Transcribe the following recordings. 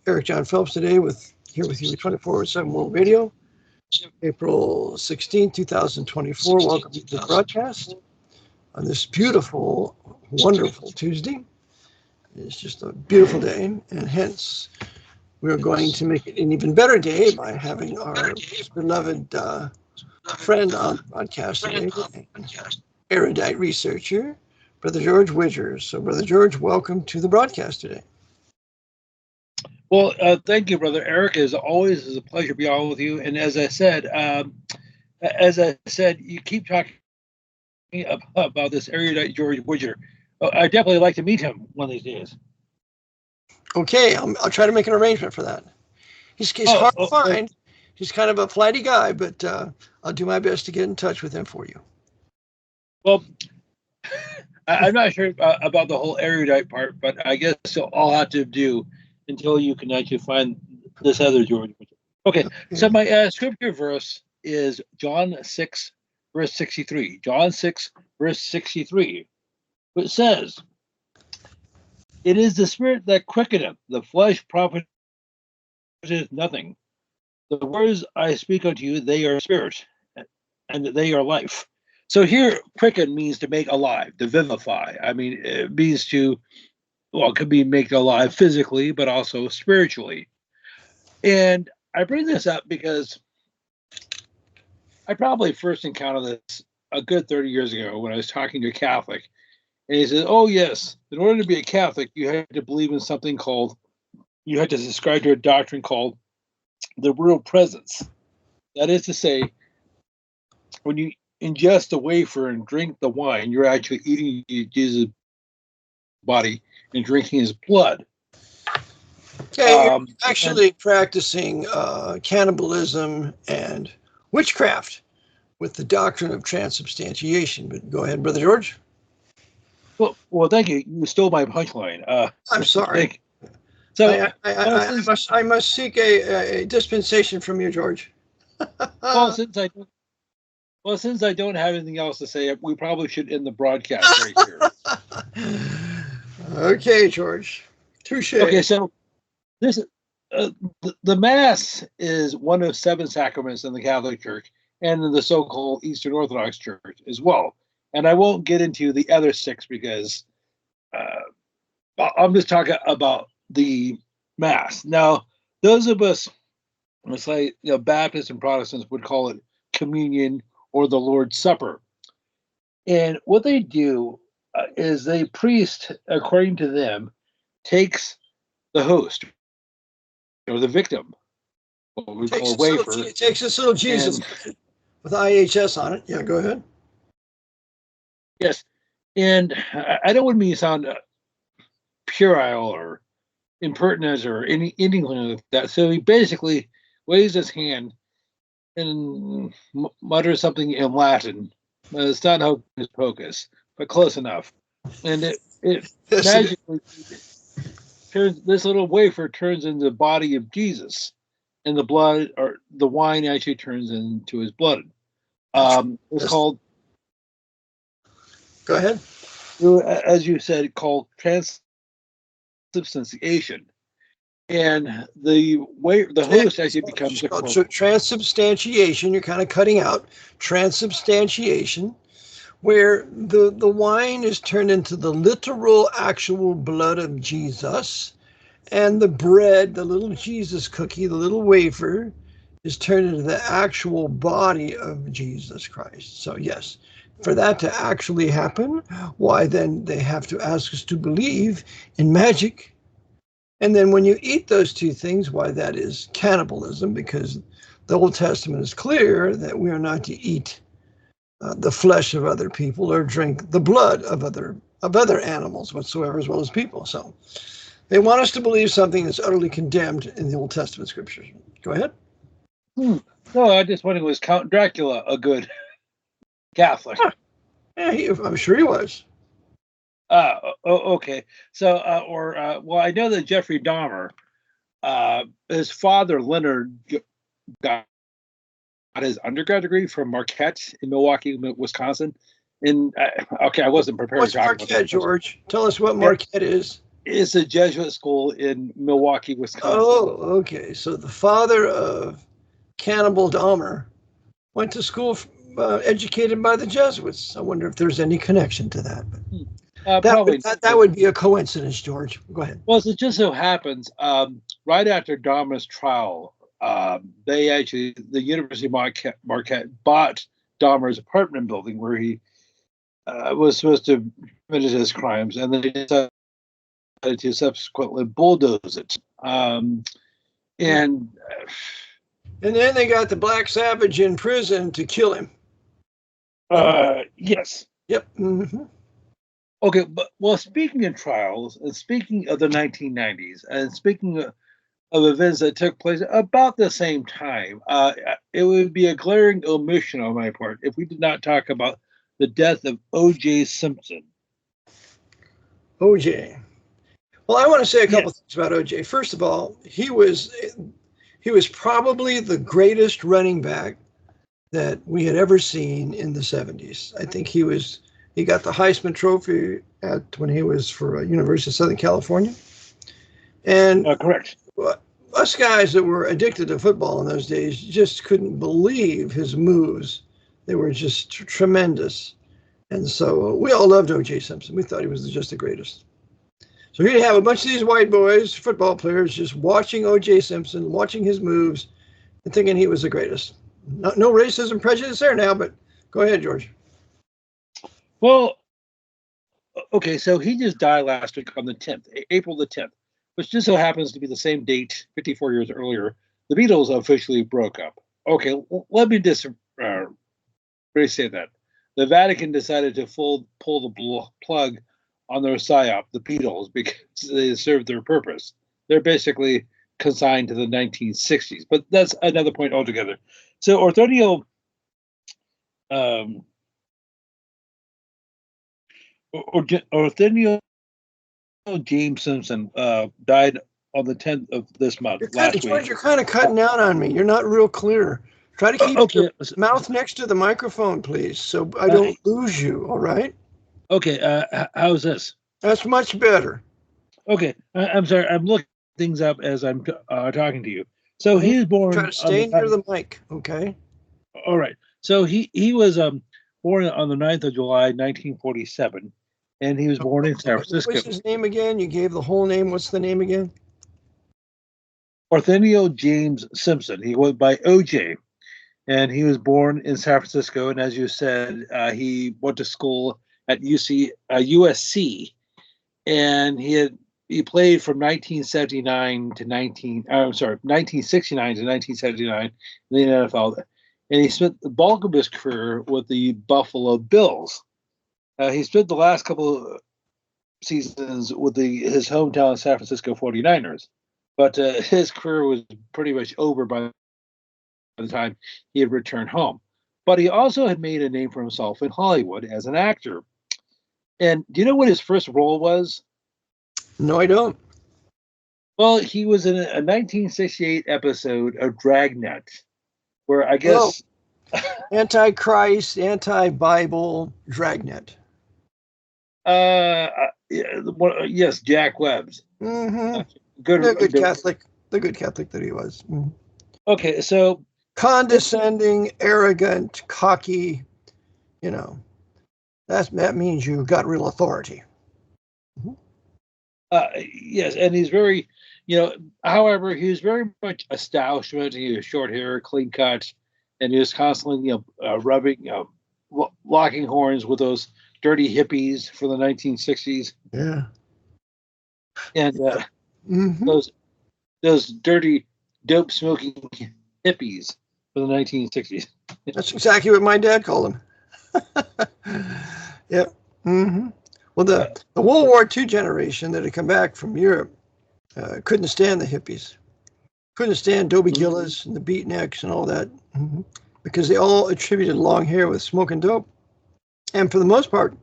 Eric John Phelps today here with you 24/7 World Radio, April 16, 2024. Welcome to the broadcast on this beautiful, wonderful Tuesday. It's just a beautiful day, and hence we're going to make it an even better day by having our beloved friend on podcast today, erudite researcher, Brother George Widger. So, Brother George, welcome to the broadcast today. Well, thank you, Brother Eric. As always, it's a pleasure to be on with you. And as I said, you keep talking about this erudite George Widger. I definitely like to meet him one of these days. Okay, I'll try to make an arrangement for that. He's hard to find. He's kind of a flighty guy, but I'll do my best to get in touch with him for you. Well, I'm not sure about the whole erudite part, but I guess I'll have to do until you can actually find this other George. Okay, so my scripture verse is John 6, verse 63. John 6, verse 63, which says, "It is the spirit that quickeneth, the flesh profiteth nothing. The words I speak unto you, they are spirit, and they are life." So here, quicken means to make alive, to vivify. I mean, it means to, well, it could be make alive physically, but also spiritually. And I bring this up because I probably first encountered this a good 30 years ago when I was talking to a Catholic. And he said, "Oh, yes, in order to be a Catholic, you had to believe in something called, you had to subscribe to a doctrine called the real presence. That is to say, when you ingest the wafer and drink the wine, you're actually eating Jesus' body and drinking his blood." Okay, you're actually practicing cannibalism and witchcraft with the doctrine of transubstantiation. But go ahead, Brother George. Well, thank you. You stole my punchline. I'm sorry. So I must seek a dispensation from you, George. Since I don't have anything else to say, we probably should end the broadcast right here. Okay, George. Touche. Okay, so this the Mass is one of 7 sacraments in the Catholic Church and in the so-called Eastern Orthodox Church as well. And I won't get into the other 6 because I'm just talking about the Mass. Now, those of us, let's say, Baptists and Protestants would call it communion or the Lord's Supper. And what they do is the priest, according to them, takes the host or the victim, what we call a wafer. It takes this little Jesus with IHS on it. Yeah, go ahead. Yes. And I don't want me to sound puerile or impertinent or anything like that. So he basically waves his hand and mutters something in Latin. It's not hocus pocus, but close enough. And it magically turns, this little wafer turns into the body of Jesus, and the blood or the wine actually turns into his blood. It's called. Go ahead. As you said, called transubstantiation. And the host actually becomes the transubstantiation. You're kind of cutting out transubstantiation, where the wine is turned into the literal, actual blood of Jesus, and the bread, the little Jesus cookie, the little wafer, is turned into the actual body of Jesus Christ. So yes, for that to actually happen, why then they have to ask us to believe in magic. And then when you eat those 2 things, why that is cannibalism, because the Old Testament is clear that we are not to eat the flesh of other people or drink the blood of other animals whatsoever, as well as people. So they want us to believe something that's utterly condemned in the Old Testament scriptures. Go ahead. No, I just wondered, was Count Dracula a good Catholic? Yeah, I'm sure he was. Okay. So, well, I know that Jeffrey Dahmer, his father, Leonard, got his undergrad degree from Marquette in Milwaukee, Wisconsin. I wasn't prepared to talk about that. George? Tell us what Marquette is. It's a Jesuit school in Milwaukee, Wisconsin. Oh, okay. So the father of Cannibal Dahmer went to school educated by the Jesuits. I wonder if there's any connection to that. Probably that would be a coincidence, George. Go ahead. Well, it just so happens, right after Dahmer's trial, the University of Marquette bought Dahmer's apartment building where he was supposed to commit his crimes, and they decided to subsequently bulldoze it. And then they got the Black Savage in prison to kill him. Yes. Yep. Mm-hmm. Okay, but speaking of trials, and speaking of the 1990s, and speaking of events that took place about the same time, it would be a glaring omission on my part if we did not talk about the death of OJ Simpson. OJ. Well, I want to say a couple things about OJ. First of all, he was probably the greatest running back that we had ever seen in the 70s. I think he got the Heisman Trophy when he was for University of Southern California. And correct. Us guys that were addicted to football in those days just couldn't believe his moves. They were just tremendous. And so we all loved OJ Simpson. We thought he was just the greatest. So here you have a bunch of these white boys, football players, just watching OJ Simpson, watching his moves, and thinking he was the greatest. No racism, prejudice there now, but go ahead, George. Well, okay, so he just died last week on the 10th, April the 10th, which just so happens to be the same date, 54 years earlier, the Beatles officially broke up. Okay, let me just say that. The Vatican decided to pull the plug on their psyop, the Beatles, because they served their purpose. They're basically consigned to the 1960s, but that's another point altogether. So Orthenio James Simpson died on the 10th of this month. George, you're kind of cutting out on me. You're not real clear. Try to keep your mouth next to the microphone, please, so I don't lose you, all right? Okay, how's this? That's much better. Okay, I'm sorry. I'm looking things up as I'm talking to you. So he was born. Try to stay near the mic, okay? All right. So he was born on the 9th of July, 1947, and he was born in San Francisco. What was his name again? You gave the whole name. What's the name again? Orthenio James Simpson. He went by OJ, and he was born in San Francisco. And as you said, he went to school at USC, and he played from 1969 to 1979 in the NFL, and he spent the bulk of his career with the Buffalo Bills. He spent the last couple of seasons with his hometown San Francisco 49ers, but his career was pretty much over by the time he had returned home. But he also had made a name for himself in Hollywood as an actor. And do you know what his first role was? No, I don't. Well, he was in a 1968 episode of Dragnet, where I guess... Antichrist, anti-Bible, Dragnet. Yes, Jack Webb's. Mm-hmm. The good Catholic that he was. Mm-hmm. Okay, so... Condescending, arrogant, cocky, that means you got real authority. Mm-hmm. Yes, and he's very, however, he was very much establishment. He was short hair, clean cut, and he was constantly, rubbing, locking horns with those dirty hippies for the 1960s. Yeah. And mm-hmm. those dirty, dope smoking hippies for the 1960s. That's exactly what my dad called them. Yeah. Mm-hmm. Well, the World War II generation that had come back from Europe couldn't stand the hippies, couldn't stand Dobie Gillis and the beatniks and all that, because they all attributed long hair with smoking dope. And for the most part,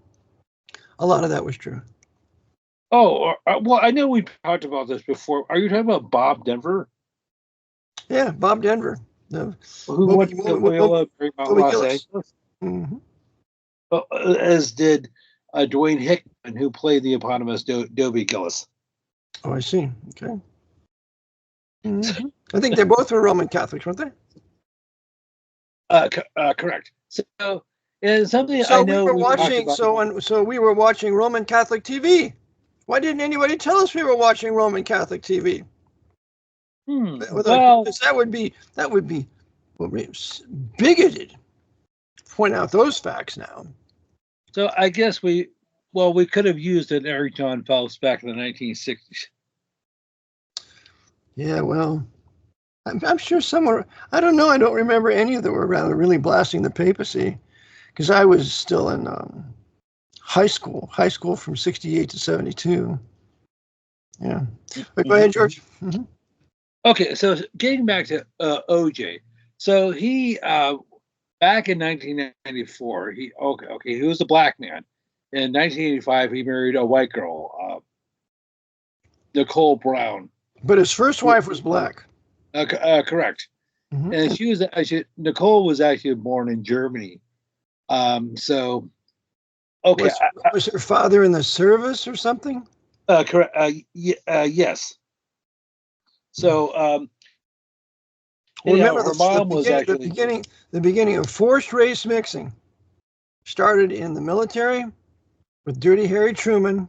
a lot of that was true. Oh, well, I know we talked about this before. Are you talking about Bob Denver? Yeah, Bob Denver. Who went to Los Angeles? Mm-hmm. As did Dwayne Hickman, who played the eponymous Dobie Gillis. Oh, I see. Okay. Mm-hmm. I think they both were Roman Catholics, weren't they? Correct. So, and something So I we know were we talked watching. about. So we were watching Roman Catholic TV. Why didn't anybody tell us we were watching Roman Catholic TV? Well, That would be bigoted. Point out those facts now. so I guess we could have used an Eric John Phelps back in the 1960s. Yeah, well, I'm sure somewhere. I don't know. I don't remember any that were really blasting the papacy, because I was still in high school from 68 to 72. Yeah. But go ahead, George. Mm-hmm. Okay, so getting back to OJ. So he back in 1994, he was a black man. In 1985, he married a white girl, Nicole Brown. But his first wife was black. Correct. Mm-hmm. And Nicole was actually born in Germany. So, okay. Was her father in the service or something? Correct. Yes. So, remember, her mom was actually the beginning of forced race mixing started in the military with Dirty Harry Truman,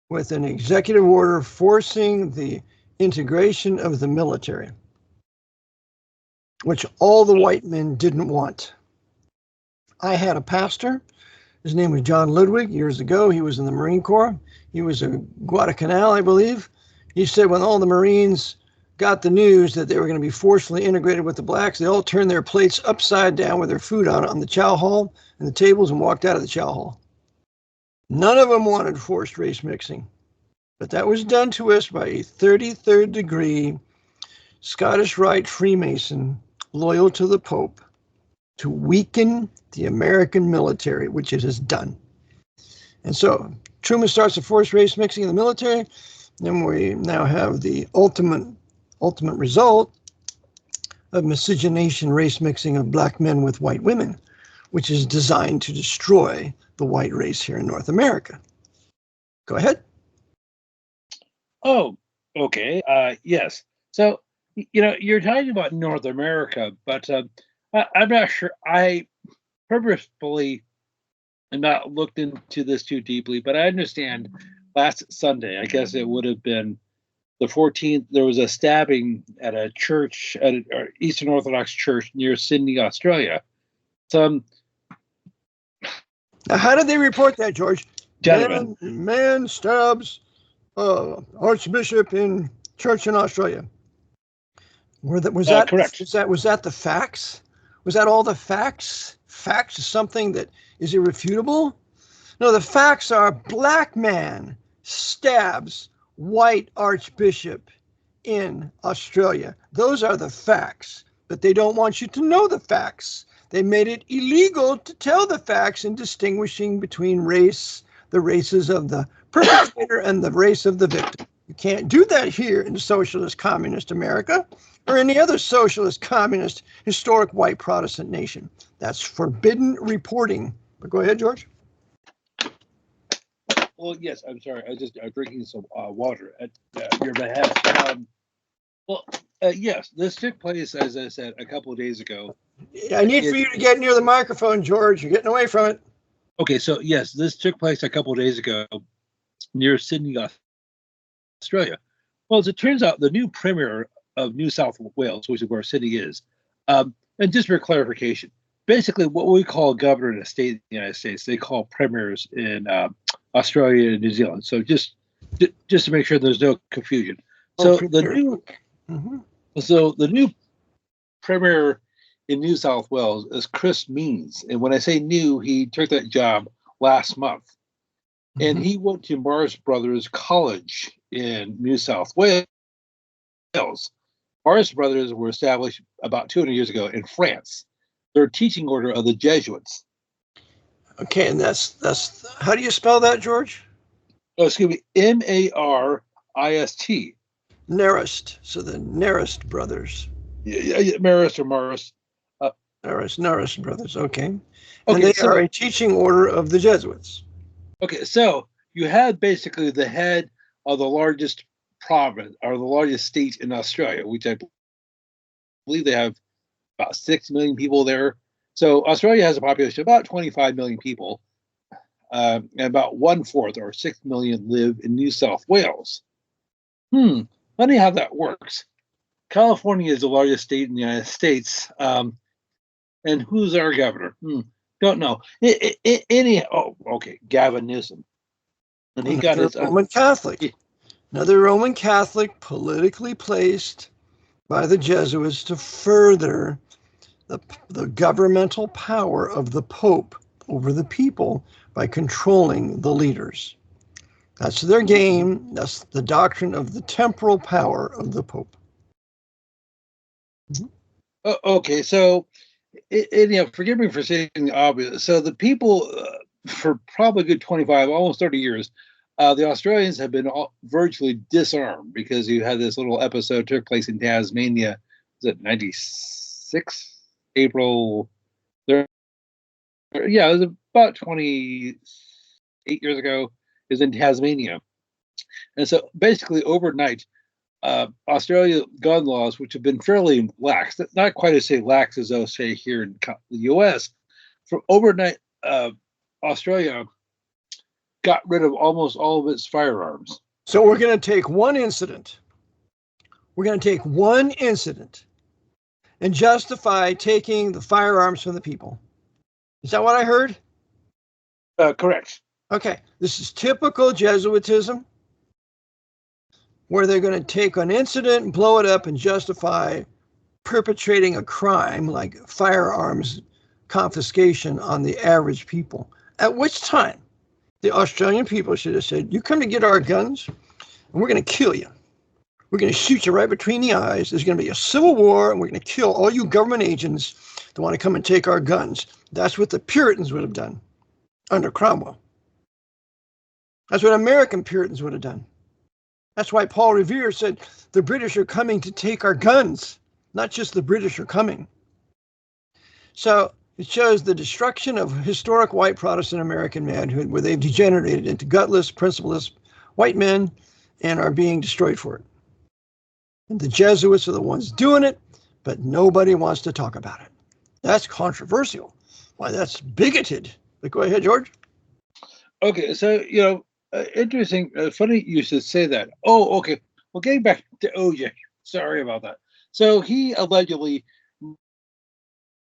with an executive order forcing the integration of the military, which all the white men didn't want. I had a pastor. His name was John Ludwig. Years ago, he was in the Marine Corps. He was a Guadalcanal, I believe. He said when all the Marines got the news that they were going to be forcefully integrated with the blacks, they all turned their plates upside down with their food on the chow hall and the tables and walked out of the chow hall. None of them wanted forced race mixing, but that was done to us by a 33rd degree Scottish Rite Freemason loyal to the Pope to weaken the American military, which it has done. And so Truman starts the forced race mixing in the military. Then we now have the ultimate result of miscegenation race mixing of black men with white women, which is designed to destroy the white race here in North America. Go ahead. Oh, okay. Yes. So, you're talking about North America, but I'm not sure. I purposefully have not looked into this too deeply, but I understand last Sunday, I guess it would have been the 14th, there was a stabbing at a church, at an Eastern Orthodox church near Sydney, Australia. Now, how did they report that, George? Gentlemen. Man stabs Archbishop in church in Australia. Was that correct? Was that the facts? Was that all the facts? Facts is something that is irrefutable? No, the facts are black man stabs white archbishop in Australia. Those are the facts, but they don't want you to know the facts. They made it illegal to tell the facts in distinguishing between race, the races of the perpetrator and the race of the victim. You can't do that here in socialist communist America or any other socialist communist historic white Protestant nation. That's forbidden reporting. But go ahead, George. Well, yes, I'm sorry. I'm drinking some water at your behalf. Yes, this took place, as I said, a couple of days ago. I need for you to get near the microphone, George. You're getting away from it. Okay, so yes, this took place a couple of days ago near Sydney, Australia. Well, as it turns out, the new Premier of New South Wales, which is where Sydney is, and just for clarification, basically what we call governor in a state in the United States, they call premiers in Australia and New Zealand. So just to make sure there's no confusion. So the new premier in New South Wales is Chris Means, and when I say new, he took that job last month, and he went to Morris Brothers College in New South Wales. Morris Brothers were established about 200 years ago in France. They're a teaching order of the Jesuits. Okay, and that's how do you spell that, George? Oh, excuse me, M-A-R-I-S-T. Marist. So the Marist brothers. Yeah, Marist or Morris. Marist brothers. Okay. And they are a teaching order of the Jesuits. Okay, so you had basically the head of the largest province or the largest state in Australia, which I believe they have about 6 million people there. So Australia has a population of about 25 million people, and about 1/4 or 6 million live in New South Wales. Funny how that works. California is the largest state in the United States, and who's our governor? Don't know. Gavin Newsom, and he got his Roman Catholic. Another Roman Catholic politically placed by the Jesuits to further the governmental power of the Pope over the people by controlling the leaders. That's their game. That's the doctrine of the temporal power of the Pope. Okay, so forgive me for saying the obvious. So the people, for probably a good 25, almost 30 years, the Australians have been virtually disarmed because you had this little episode took place in Tasmania. Was it 96? April? It was about 28 years ago. It was in Tasmania. And so basically overnight, Australia gun laws, which have been fairly lax, not quite as lax as those say here in the U.S., for overnight, Australia got rid of almost all of its firearms. So we're going to take one incident. We're going to take one incident and justify taking the firearms from the people. Is that what I heard? Correct. Okay. This is typical Jesuitism, where they're going to take an incident and blow it up and justify perpetrating a crime like firearms confiscation on the average people. At which time, the Australian people should have said, you come to get our guns, and we're going to kill you. We're going to shoot you right between the eyes. There's going to be a civil war, and we're going to kill all you government agents that want to come and take our guns. That's what the Puritans would have done under Cromwell. That's what American Puritans would have done. That's why Paul Revere said, the British are coming to take our guns, not just the British are coming. So it shows the destruction of historic white Protestant American manhood, where they've degenerated into gutless, principleless white men and are being destroyed for it. And the Jesuits are the ones doing it, but nobody wants to talk about it. That's controversial. Why, that's bigoted. But go ahead, George. Okay, so, interesting, funny you should say that. Oh, okay. Well, getting back to OJ, sorry about that. So he allegedly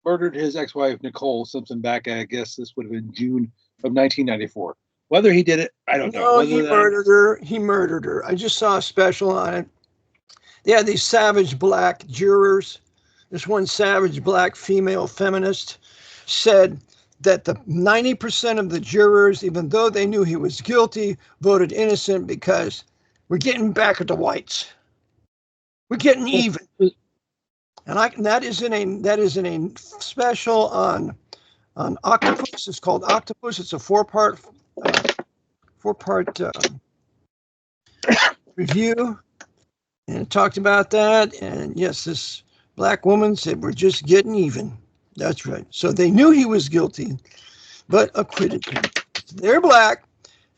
murdered his ex-wife, Nicole Simpson, back, I guess this would have been June of 1994. Whether he did it, I don't know. No, he murdered her. He murdered her. I just saw a special on it. They had these savage black jurors. This one savage black female feminist said that the 90% of the jurors, even though they knew he was guilty, voted innocent because we're getting back at the whites. We're getting even. And that is in a special on Octopus. It's called Octopus. It's a four-part review, and it talked about that. And yes, this black woman said, we're just getting even. That's right. So they knew he was guilty, but acquitted him. They're black,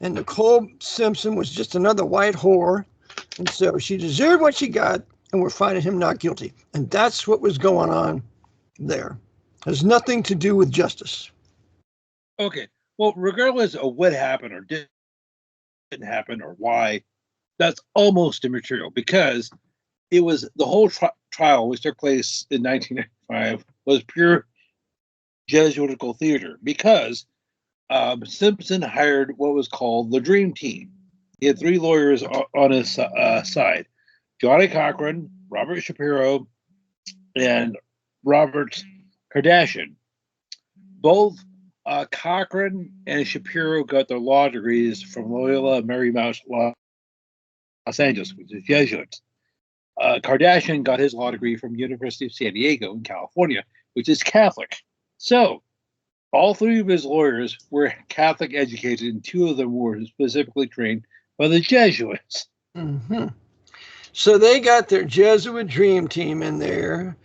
and Nicole Simpson was just another white whore, and so she deserved what she got, and we're finding him not guilty. And that's what was going on there. It has nothing to do with justice. Okay. Well, regardless of what happened or didn't happen or why, that's almost immaterial, because it was the whole trial, which took place in 1995, was pure Jesuitical theater, because Simpson hired what was called the Dream Team. He had 3 lawyers on his side: Johnny Cochran, Robert Shapiro, and Robert Kardashian. Both Cochran and Shapiro got their law degrees from Loyola Marymount, Los Angeles, which is Jesuit. Kardashian got his law degree from University of San Diego in California, which is Catholic. So all 3 of his lawyers were Catholic educated, and 2 of them were specifically trained by the Jesuits. Mm-hmm. So they got their Jesuit dream team in there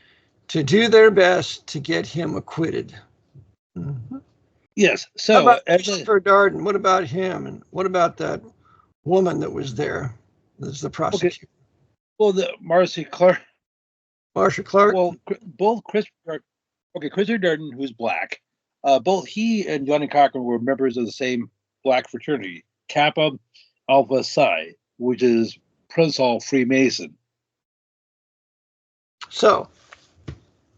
to do their best to get him acquitted. Mm-hmm. Yes. So how about Christopher Darden? What about him? And what about that woman that was there? That's the prosecutor. Well, the Marcy Clark. Marcia Clark. Well, both Christopher Darden, who's black, both he and Johnny Cochran were members of the same black fraternity, Kappa Alpha Psi, which is Prince Hall Freemason. So,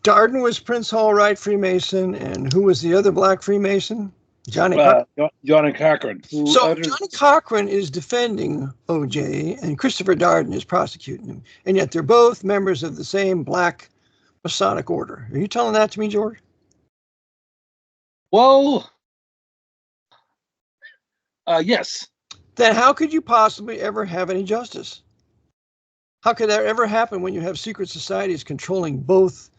Darden was Prince Hall Right Freemason, and who was the other black Freemason? Johnny Cochran. Johnny Cochran. So Johnny Cochran is defending OJ, and Christopher Darden is prosecuting him, and yet they're both members of the same black Masonic order. Are you telling that to me, George? Well, yes. Then how could you possibly ever have any justice? How could that ever happen when you have secret societies controlling both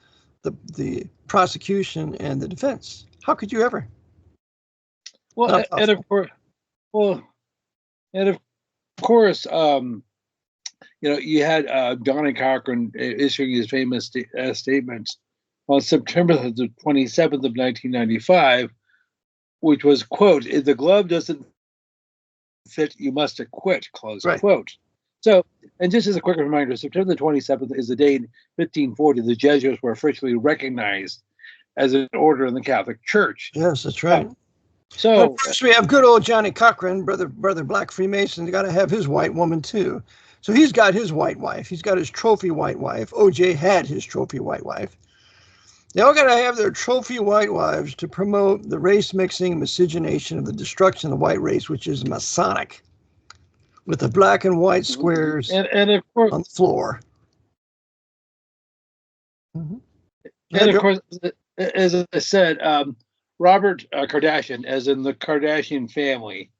the prosecution and the defense? How could you ever? Well, and of course, you had Johnny Cochran issuing his famous statement on September the 27th of 1995, which was, quote, "If the glove doesn't fit, you must acquit," close quote. So, and just as a quick reminder, September the 27th is the day in 1540 the Jesuits were officially recognized as an order in the Catholic Church. Yes, that's right. So of course, we have good old Johnny Cochran, brother black Freemason. Got to have his white woman too. So he's got his white wife. He's got his trophy white wife. OJ had his trophy white wife. They all got to have their trophy white wives to promote the race mixing, miscegenation of the destruction of the white race, which is Masonic, with the black and white squares and of course, on the floor. Mm-hmm. And of course, as I said, Robert Kardashian, as in the Kardashian family,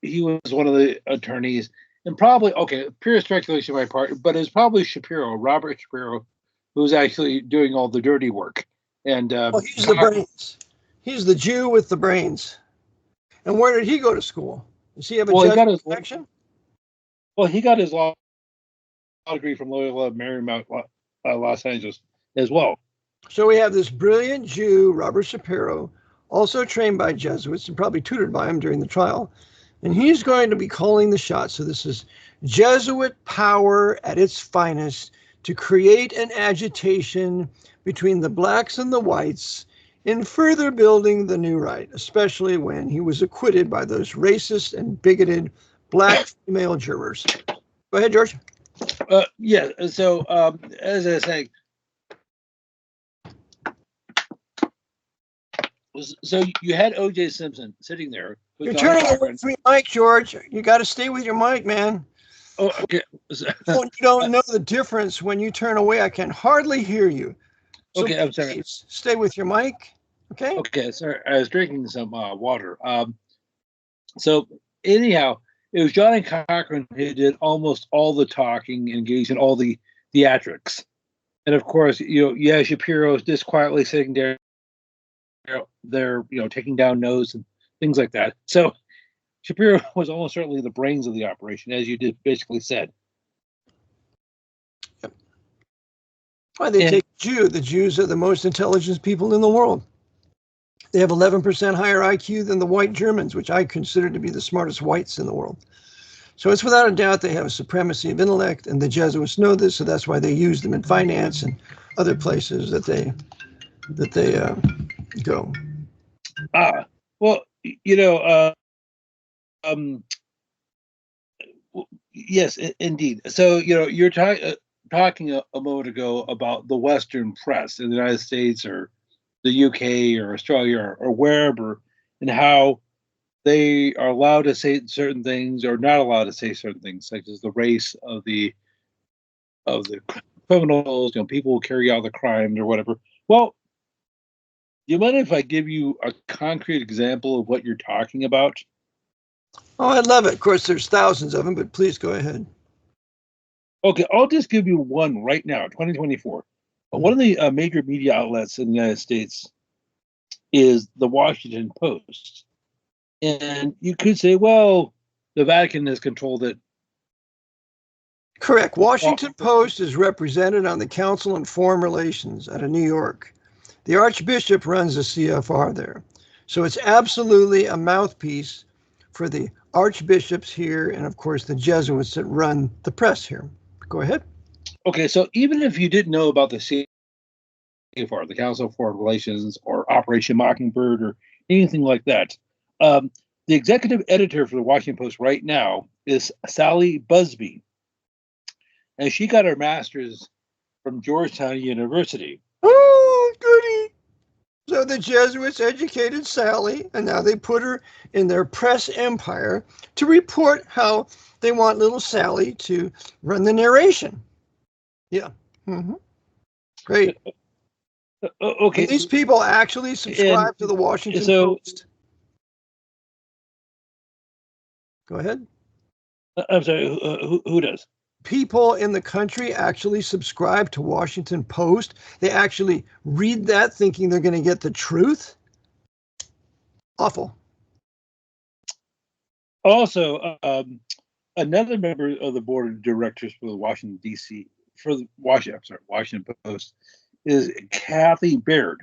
he was one of the attorneys, and probably, pure speculation on my part, but it's probably Robert Shapiro, who's actually doing all the dirty work. And he's the brains. He's the Jew with the brains. And where did he go to school? Does he have a Jesuit connection? Well, he got his law degree from Loyola Marymount, Los Angeles, as well. So we have this brilliant Jew, Robert Shapiro, also trained by Jesuits and probably tutored by him during the trial. And he's going to be calling the shots. So this is Jesuit power at its finest to create an agitation between the blacks and the whites in further building the new right, especially when he was acquitted by those racist and bigoted black female jurors. Go ahead, George. Yeah. So as I was saying, so you had OJ Simpson sitting there. You're turning away from your mic, George. You got to stay with your mic, man. Oh, okay. You don't know the difference when you turn away. I can hardly hear you. So okay, I'm sorry. Stay with your mic. Okay. Okay, sorry. I was drinking some water. So anyhow, it was Johnny Cochran who did almost all the talking, engaged in all the theatrics, and of course, Shapiro is just quietly sitting there. They're taking down notes and things like that. So Shapiro was almost certainly the brains of the operation, as you did basically said. Yep. Why they take Jew? The Jews are the most intelligent people in the world. They have 11% higher IQ than the white Germans, which I consider to be the smartest whites in the world. So it's without a doubt they have a supremacy of intellect, and the Jesuits know this, so that's why they use them in finance and other places that they go. Well, yes, indeed. So you're talking a moment ago about the Western press in the United States or the UK or Australia or wherever, and how they are allowed to say certain things or not allowed to say certain things, such as the race of the criminals, people who carry out the crimes or whatever. Well, do you mind if I give you a concrete example of what you're talking about? Oh, I'd love it. Of course, there's thousands of them, but please go ahead. Okay, I'll just give you one right now, 2024. One of the major media outlets in the United States is the Washington Post. And you could say, well, the Vatican has controlled it. Correct. Washington Post is represented on the Council on Foreign Relations out of New York. The Archbishop runs the CFR there. So it's absolutely a mouthpiece for the archbishops here and, of course, the Jesuits that run the press here. Go ahead. Okay, so even if you didn't know about the CFR, the Council of Foreign Relations, or Operation Mockingbird, or anything like that, the executive editor for the Washington Post right now is Sally Busby, and she got her master's from Georgetown University. Oh, goody. So the Jesuits educated Sally, and now they put her in their press empire to report how they want little Sally to run the narration. Yeah. Mm-hmm. Great. Okay. And these people actually subscribe to the Washington Post. Go ahead. I'm sorry, who does? People in the country actually subscribe to Washington Post. They actually read that thinking they're going to get the truth. Awful. Also, another member of the board of directors for the Washington Washington Post is Kathy Baird.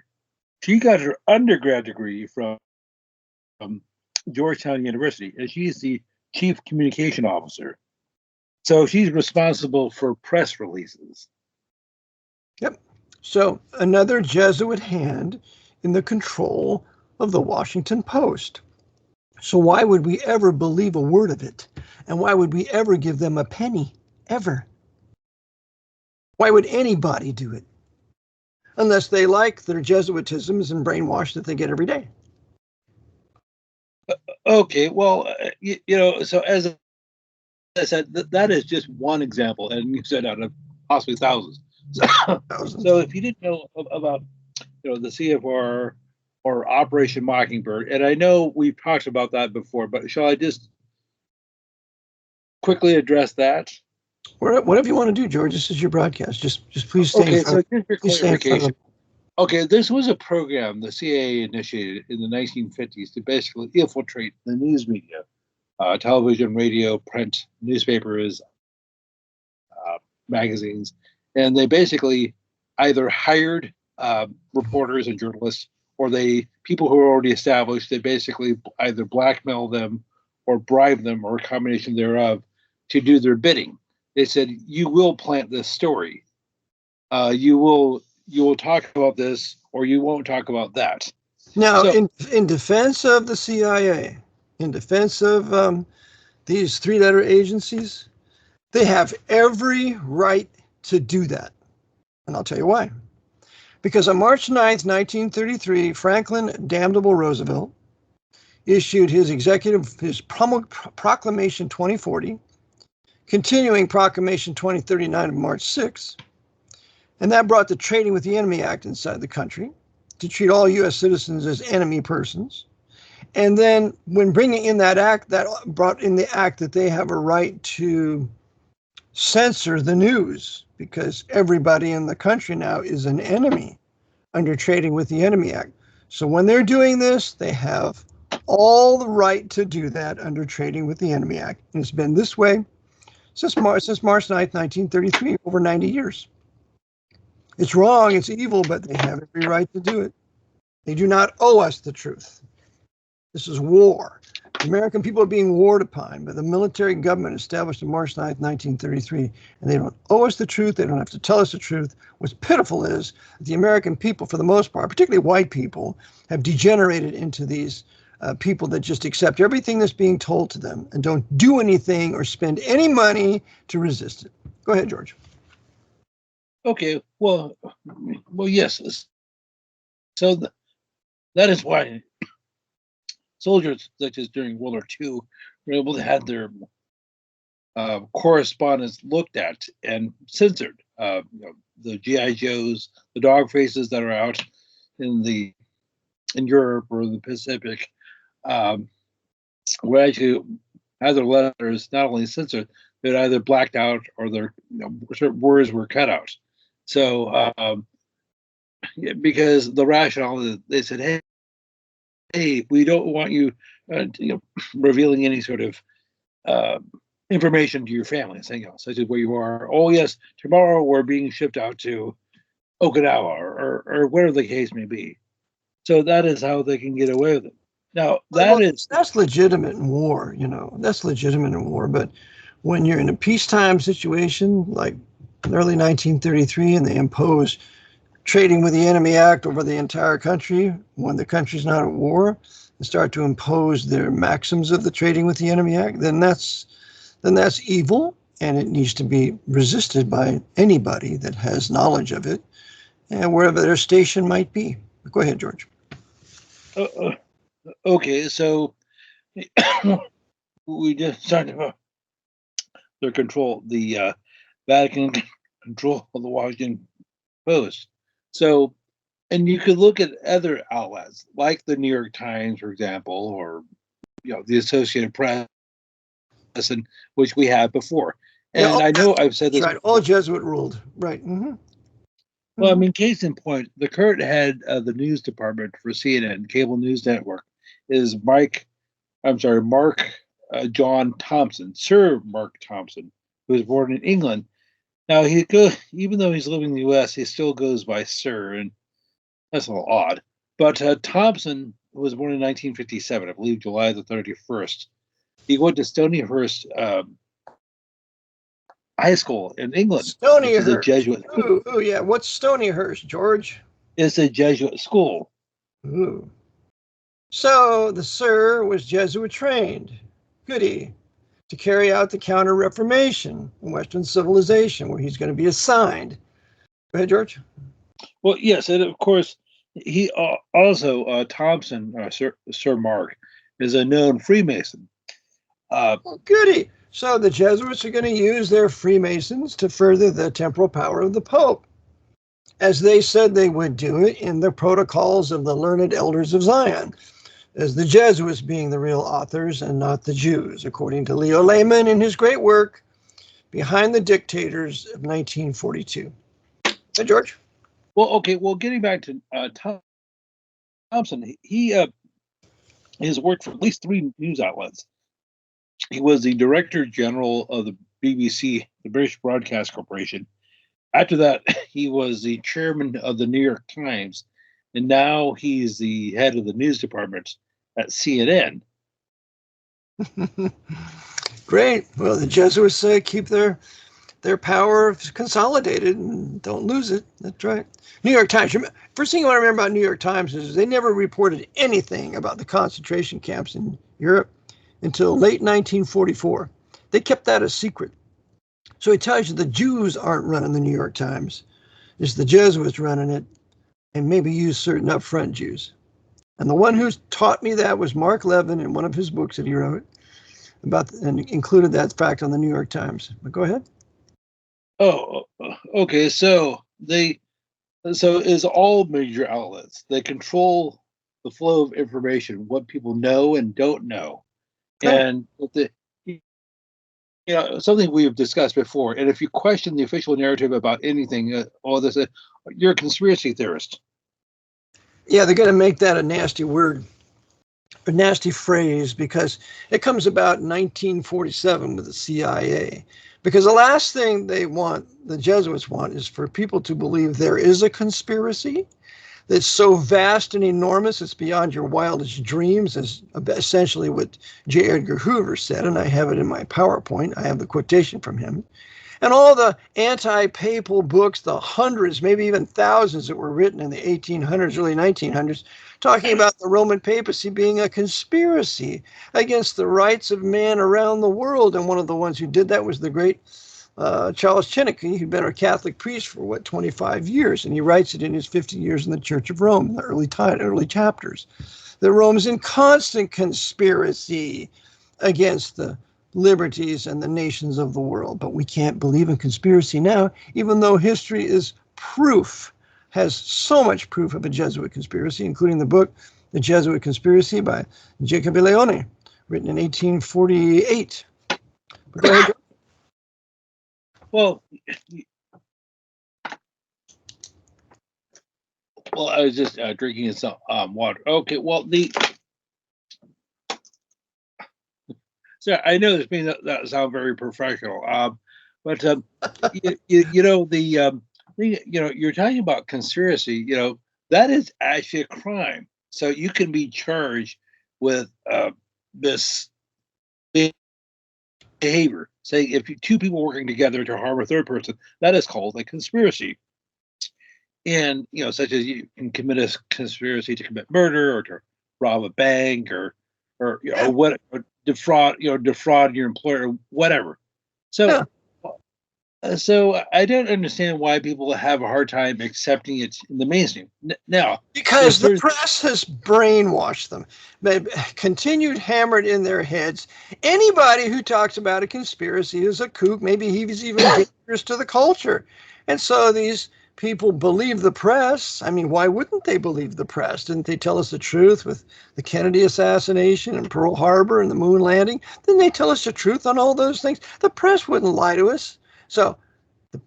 She got her undergrad degree from Georgetown University, and she's the chief communication officer. So she's responsible for press releases. Yep. So another Jesuit hand in the control of the Washington Post. So why would we ever believe a word of it? And why would we ever give them a penny? Ever? Why would anybody do it? Unless they like their Jesuitisms and brainwash that they get every day. Okay, well, so as I said, that is just one example, and you said out of possibly thousands. So if you didn't know about, the CFR or Operation Mockingbird, and I know we've talked about that before, but shall I just quickly address that? Whatever you want to do, George. This is your broadcast. Just please stay. Okay, so just for clarification. Okay, this was a program the CIA initiated in the 1950s to basically infiltrate the news media, television, radio, print, newspapers, magazines, and they basically either hired reporters and journalists, or people who were already established. They basically either blackmail them or bribe them, or a combination thereof, to do their bidding. They said, "You will plant this story. You will talk about this, or you won't talk about that." Now, so, in defense of the CIA, in defense of these three-letter agencies, they have every right to do that. And I'll tell you why. Because on March 9th, 1933, Franklin Damnable Roosevelt issued his Proclamation 2040, continuing Proclamation 2039 of March 6th, and that brought the Trading with the Enemy Act inside the country to treat all U.S. citizens as enemy persons. And then when bringing in that act, that brought in the act that they have a right to censor the news, because everybody in the country now is an enemy under Trading with the Enemy Act. So when they're doing this, they have all the right to do that under Trading with the Enemy Act. And it's been this way since March 9th, 1933, over 90 years. It's wrong, it's evil, but they have every right to do it. They do not owe us the truth. This is war. The American people are being warred upon by the military government established on March 9th, 1933, and they don't owe us the truth. They don't have to tell us the truth. What's pitiful is that the American people, for the most part, particularly white people, have degenerated into these people that just accept everything that's being told to them and don't do anything or spend any money to resist it. Go ahead, George. Okay, well, yes. So that is why soldiers, such as during World War II, were able to have their correspondence looked at and censored. The GI Joes, the dog faces that are out in Europe or the Pacific, were actually had their letters not only censored, but either blacked out or their certain words were cut out. So because the rationale, they said, hey, we don't want you, revealing any sort of information to your family, saying, such as where you are. Oh yes, tomorrow we're being shipped out to Okinawa or whatever the case may be. So that is how they can get away with it. Now that's legitimate in war, that's legitimate in war. But When you're in a peacetime situation, like in early 1933, and they impose Trading with the Enemy Act over the entire country when the country's not at war, and start to impose their maxims of the Trading with the Enemy Act, then that's evil, and it needs to be resisted by anybody that has knowledge of it, and wherever their station might be. Go ahead, George. Okay, so we just talked about their control, the Vatican control of the Washington Post. So, and you could look at other outlets like the New York Times, for example, or the Associated Press, and which we had before. And I know I've said this. Right, all Jesuit ruled. Right. Mm-hmm. Well, I mean, case in point, the current head of the news department for CNN, Cable News Network, is Mark John Thompson, Sir Mark Thompson, who was born in England. Now, even though he's living in the U.S., he still goes by Sir, and that's a little odd. But Thompson was born in 1957, I believe July the 31st. He went to Stonyhurst High School in England. Stonyhurst. Which is a Jesuit school. Ooh, yeah. What's Stonyhurst, George? It's a Jesuit school. Ooh. So the Sir was Jesuit trained. Goody. To carry out the Counter-Reformation in Western civilization, where he's going to be assigned. Go ahead, George. Well, yes, and of course, he also Thompson, Sir Mark, is a known Freemason. Goody. So the Jesuits are going to use their Freemasons to further the temporal power of the Pope, as they said they would do it in the protocols of the learned elders of Zion, as the Jesuits being the real authors and not the Jews, according to Leo Lehman in his great work, Behind the Dictators of 1942. Hey, George. Well, okay. Well, getting back to Thompson, he has worked for at least 3 news outlets. He was the Director General of the BBC, the British Broadcast Corporation. After that, he was the chairman of the New York Times, and now he's the head of the news department at CNN. Great. Well, the Jesuits keep their power consolidated and don't lose it. That's right. New York Times. First thing I want to remember about New York Times is they never reported anything about the concentration camps in Europe until late 1944. They kept that a secret. So it tells you the Jews aren't running the New York Times. It's the Jesuits running it, and maybe use certain upfront Jews. And the one who taught me that was Mark Levin in one of his books that he wrote about, and included that fact on the New York Times. But go ahead. Oh, okay. So is all major outlets. They control the flow of information, what people know and don't know. And something we've discussed before. And if you question the official narrative about anything, all this, you're a conspiracy theorist. Yeah, they're going to make that a nasty word, a nasty phrase, because it comes about in 1947 with the CIA. Because the last thing they want, the Jesuits want, is for people to believe there is a conspiracy that's so vast and enormous it's beyond your wildest dreams, is essentially what J. Edgar Hoover said, and I have it in my PowerPoint. I have the quotation from him. And all the anti-papal books, the hundreds, maybe even thousands that were written in the 1800s, early 1900s, talking about the Roman papacy being a conspiracy against the rights of man around the world. And one of the ones who did that was the great Charles Chinnicky, who'd been a Catholic priest for 25 years. And he writes it in his 50 years in the Church of Rome, in the early chapters, that Rome's in constant conspiracy against the liberties and the nations of the world. But we can't believe in conspiracy now, even though history is proof, has so much proof of a Jesuit conspiracy, including the book, The Jesuit Conspiracy by Jacob Leone, written in 1848. But go ahead. Well, I was just drinking some water. Okay, well, so I know this may not sound very professional, but you're talking about conspiracy. That is actually a crime. So you can be charged with this behavior. saying if two people working together to harm a third person, that is called a conspiracy. And such as you can commit a conspiracy to commit murder or to rob a bank or what, or defraud your employer, or whatever. So so I don't understand why people have a hard time accepting it in the mainstream now. Because the press has brainwashed them, continued hammered in their heads. Anybody who talks about a conspiracy is a kook. Maybe he's even dangerous to the culture. And so these people believe the press. I mean, why wouldn't they believe the press? Didn't they tell us the truth with the Kennedy assassination and Pearl Harbor and the moon landing? Didn't they tell us the truth on all those things? The press wouldn't lie to us. So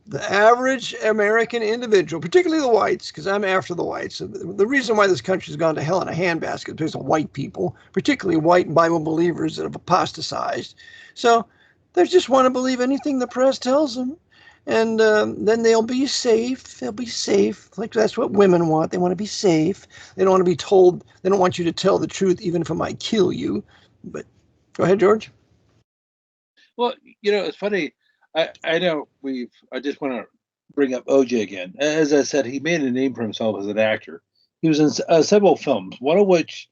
the average American individual, particularly the whites, because I'm after the whites. The reason why this country's gone to hell in a handbasket is because of white people, particularly white Bible believers that have apostatized. So they just want to believe anything the press tells them. And then they'll be safe. They'll be safe. Like that's what women want. They want to be safe. They don't want to be told. They don't want you to tell the truth, even if it might kill you. But go ahead, George. Well, it's funny. I know I just want to bring up OJ again. As I said, he made a name for himself as an actor. He was in several films, one of which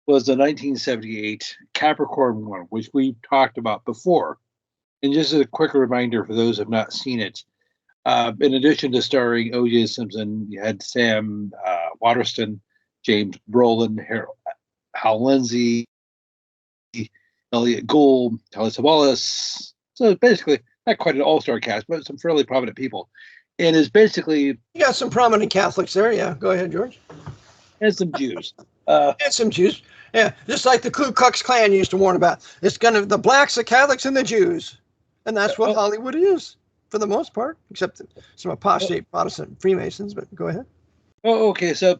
was the 1978 Capricorn one, which we talked about before. And just as a quick reminder for those who have not seen it, in addition to starring OJ Simpson, you had Sam Waterston, James Brolin, Hal Lindsey, Elliot Gould, Telly Savalas. So basically, not quite an all-star cast, but some fairly prominent people. And is basically... You got some prominent Catholics there, yeah. Go ahead, George. And some Jews. And some Jews. Yeah, just like the Ku Klux Klan used to warn about. It's the blacks, the Catholics, and the Jews. And that's what Hollywood is, for the most part, except some apostate Protestant Freemasons, but go ahead. Oh, okay. So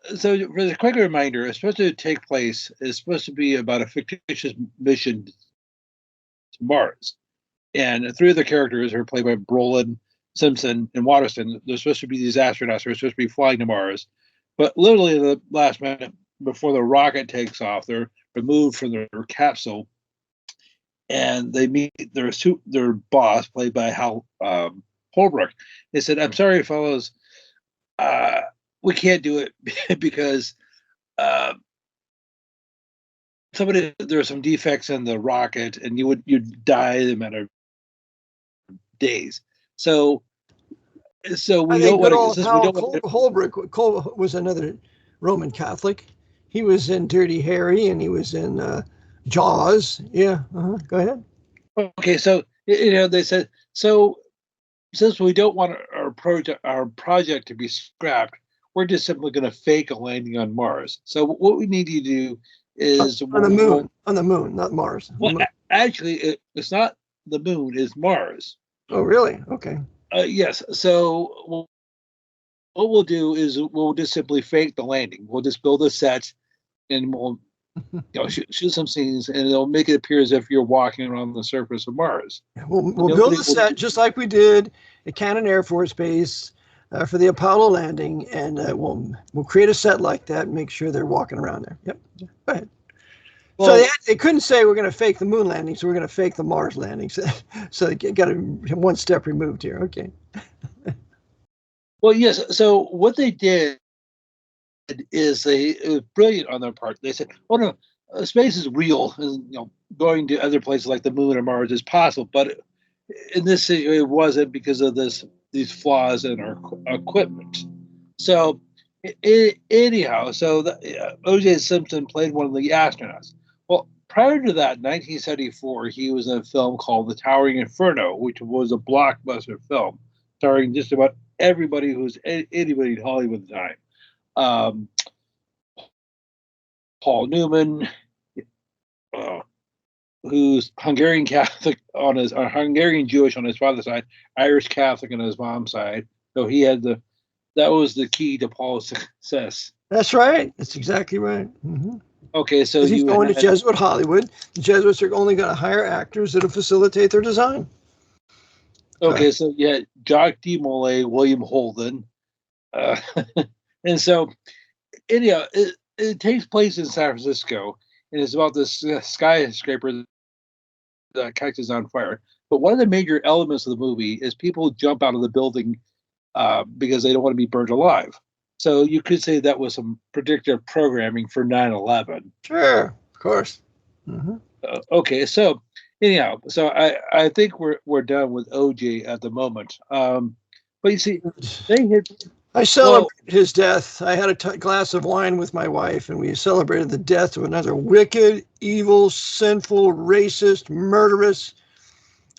for the quick reminder, it's supposed to take place, it's supposed to be about a fictitious mission to Mars. And three of the characters are played by Brolin, Simpson, and Waterston. They're supposed to be these astronauts who are supposed to be flying to Mars. But literally the last minute before the rocket takes off, they're removed from their capsule. And they meet their boss, played by Hal Holbrook. They said, "I'm sorry, fellows, we can't do it because there are some defects in the rocket, and you'd die in a matter of days. So we don't want to." Holbrook was another Roman Catholic. He was in Dirty Harry, and he was in Jaws. Yeah. Go ahead. Okay, so they said, so since we don't want our project to be scrapped, we're just simply going to fake a landing on Mars. So what we need you to do is on the moon. On the moon, not Mars. Well, actually, it's not the moon; it's Mars. Oh, really? Okay. Yes. So what we'll do is we'll just simply fake the landing. We'll just build a set, and we'll shoot some scenes, and it'll make it appear as if you're walking around the surface of Mars. We'll build a set just like we did at Cannon Air Force Base for the Apollo landing, and we'll create a set like that and make sure they're walking around there. Yep. Go ahead. Well, so they couldn't say we're going to fake the moon landing, so we're going to fake the Mars landing. So they got to one step removed here. Okay. Well, yes. So what they did is it was brilliant on their part. They said, "Oh no, space is real, and going to other places like the moon or Mars is possible." But in this situation, it wasn't because of these flaws in our equipment. So anyhow, OJ Simpson played one of the astronauts. Well, prior to that, 1974, he was in a film called The Towering Inferno, which was a blockbuster film starring just about everybody who was anybody in Hollywood at the time. Paul Newman, who's Hungarian Catholic Hungarian Jewish on his father's side, Irish Catholic on his mom's side. So he had that was the key to Paul's success. That's right. That's exactly right. Mm-hmm. Okay, so he's going to Jesuit Hollywood. The Jesuits are only going to hire actors that'll facilitate their design. Okay, so you had Jacques de Molay, William Holden, and so anyhow, it takes place in San Francisco, and it's about this skyscraper that catches on fire. But one of the major elements of the movie is people jump out of the building because they don't want to be burned alive. So you could say that was some predictive programming for 9/11. Sure, of course. Mm-hmm. Okay, so anyhow, so I think we're done with OJ at the moment. But you see, they had. I celebrated his death. I had a glass of wine with my wife, and we celebrated the death of another wicked, evil, sinful, racist, murderous,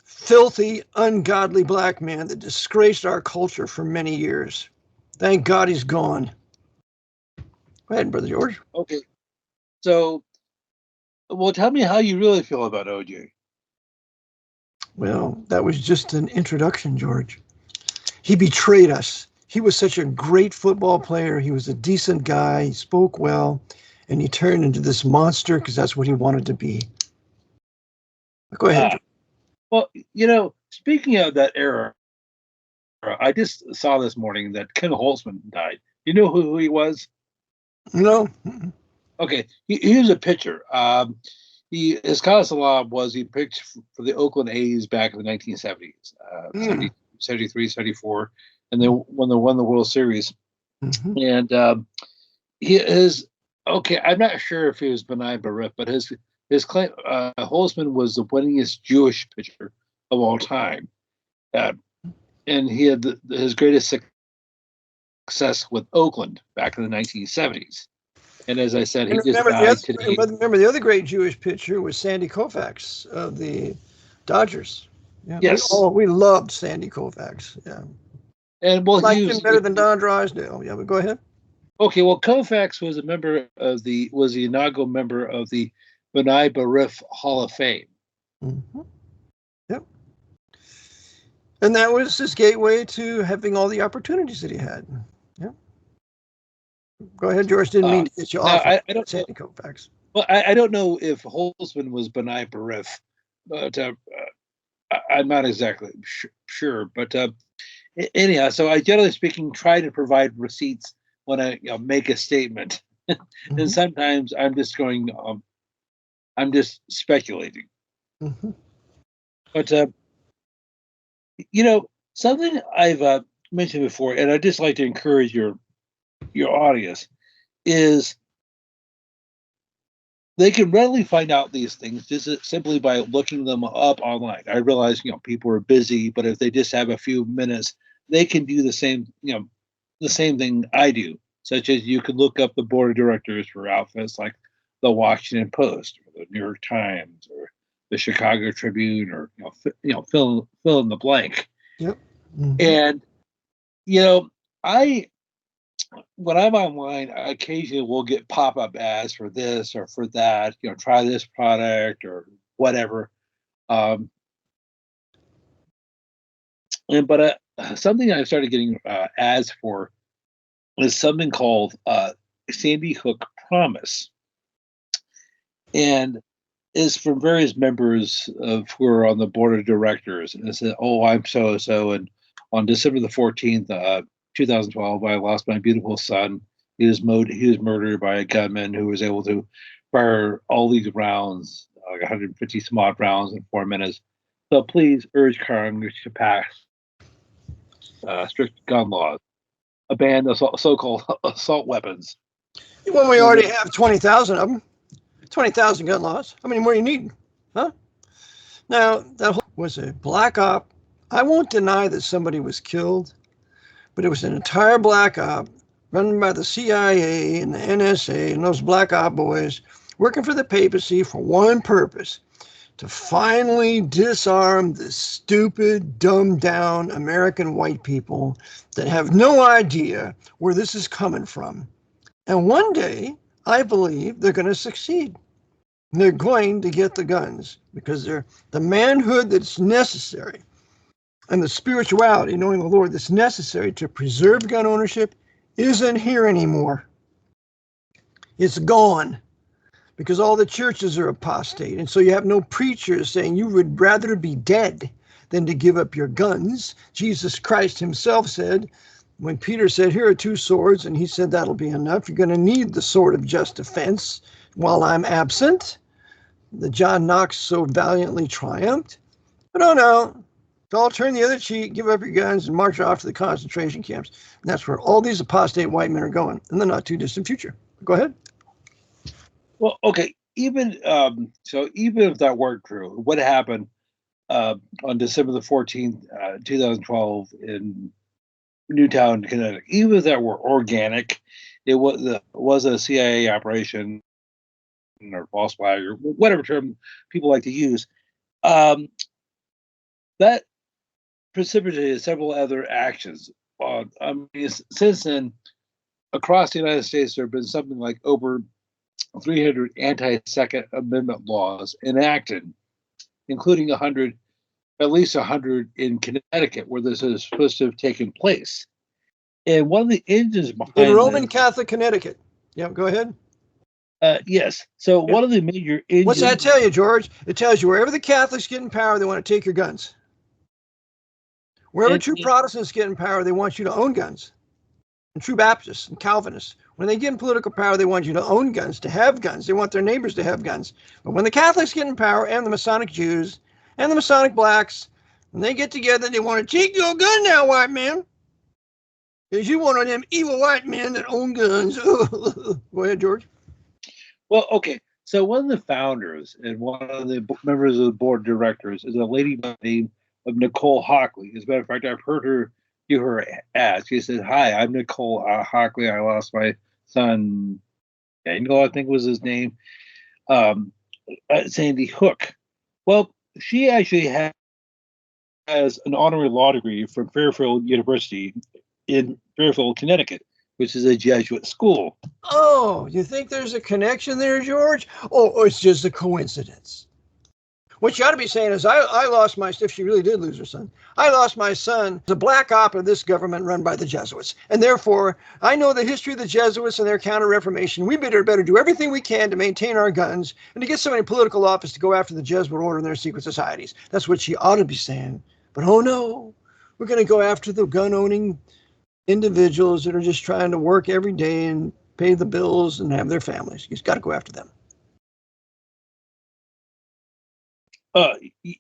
filthy, ungodly black man that disgraced our culture for many years. Thank God he's gone. Go ahead, Brother George. Okay, so, well, tell me how you really feel about OJ. Well, that was just an introduction, George. He betrayed us. He was such a great football player. He was a decent guy. He spoke well, and he turned into this monster because that's what he wanted to be. Go ahead. Well, you know, speaking of that era, I just saw this morning that Ken Holtzman died. You know who he was? No. Okay, he was a pitcher. His cause law was he pitched for the Oakland A's back in the 1970s, 73, 74, and they won the World Series. Mm-hmm. And he is okay. I'm not sure if he was Benai Barif, but his claim Holtzman was the winningest Jewish pitcher of all time, and he had his greatest success with Oakland back in the 1970s. And as I said, he just died today. Remember, the other great Jewish pitcher was Sandy Koufax of the Dodgers. Yeah, yes, we loved Sandy Koufax. Yeah, and well, liked him better than Don Drysdale. Yeah, but go ahead. Okay, well, Koufax was the inaugural member of the Benai Barif Hall of Fame. Mm-hmm. Yep. And that was his gateway to having all the opportunities that he had. Yeah. Go ahead, George. Didn't mean to get you off. I don't Sandy Koufax. Well, I don't know if Holtzman was Benai Barif, but I'm not exactly sure. But anyhow, so I generally speaking try to provide receipts when I make a statement, mm-hmm. And sometimes I'm just going, I'm just speculating. Mm-hmm. But something I've mentioned before, and I just like to encourage your audience, is they can readily find out these things just simply by looking them up online. I realize people are busy, but if they just have a few minutes, they can do the same thing I do. Such as you could look up the board of directors for outfits like the Washington Post or the New York Times or the Chicago Tribune, or fill in the blank. Yep. Mm-hmm. And when I'm online, I occasionally will get pop-up ads for this or for that. Try this product or whatever. But something I started getting ads for is something called Sandy Hook Promise, and is from various members who are on the board of directors. And it said, "Oh, I'm so and on December the 14th, 2012, I lost my beautiful son. He was murdered by a gunman who was able to fire all these rounds, like 150 some odd rounds in 4 minutes. So please urge Congress to pass strict gun laws, a ban of so-called assault weapons." When we already have 20,000 of them, 20,000 gun laws. How many more you need? Huh? Now, that was a black op. I won't deny that somebody was killed, but it was an entire black op run by the CIA and the NSA and those black op boys working for the papacy for one purpose: to finally disarm the stupid, dumbed down American white people that have no idea where this is coming from. And one day, I believe they're going to succeed. They're going to get the guns because they're the manhood that's necessary and the spirituality, knowing the Lord, that's necessary to preserve gun ownership isn't here anymore. It's gone because all the churches are apostate. And so you have no preachers saying you would rather be dead than to give up your guns. Jesus Christ himself said, when Peter said, "Here are 2 swords," and he said, "That'll be enough. You're going to need the sword of just defense while I'm absent." The John Knox so valiantly triumphed. But no. All turn the other cheek, give up your guns, and march off to the concentration camps. And that's where all these apostate white men are going in the not too distant future. Go ahead. Well, okay. Even even if that weren't true, what happened on December the 14th, 2012, in Newtown, Connecticut? Even if that were organic, it was a CIA operation or false flag or whatever term people like to use. That precipitated several other actions. Since then, across the United States, there have been something like over 300 anti-Second Amendment laws enacted, including at least 100 in Connecticut, where this is supposed to have taken place. And one of the engines behind in Roman Catholic Connecticut. Yeah, go ahead. Yes. So one of the major engines. What's that tell you, George? It tells you wherever the Catholics get in power, they want to take your guns. Wherever true Protestants get in power, they want you to own guns. And true Baptists and Calvinists, when they get in political power, they want you to own guns, to have guns. They want their neighbors to have guns. But when the Catholics get in power, and the Masonic Jews, and the Masonic blacks, when they get together, they want to take your gun now, white man. Because you one of them evil white men that own guns. Go ahead, George. Well, okay. So one of the founders and one of the members of the board of directors is a lady by the name of Nicole Hockley. As a matter of fact, I've heard her do her ads. She said, "Hi, I'm Nicole Hockley. I lost my son, Daniel, I think was his name, at Sandy Hook." Well, she actually has an honorary law degree from Fairfield University in Fairfield, Connecticut, which is a Jesuit school. Oh, you think there's a connection there, George? Or it's just a coincidence? What you ought to be saying is, I lost my, if she really did lose her son, I lost my son, the black op of this government run by the Jesuits. And therefore, I know the history of the Jesuits and their counter-reformation. We better do everything we can to maintain our guns and to get somebody in political office to go after the Jesuit order and their secret societies. That's what she ought to be saying. But oh no, we're going to go after the gun-owning individuals that are just trying to work every day and pay the bills and have their families. You've got to go after them.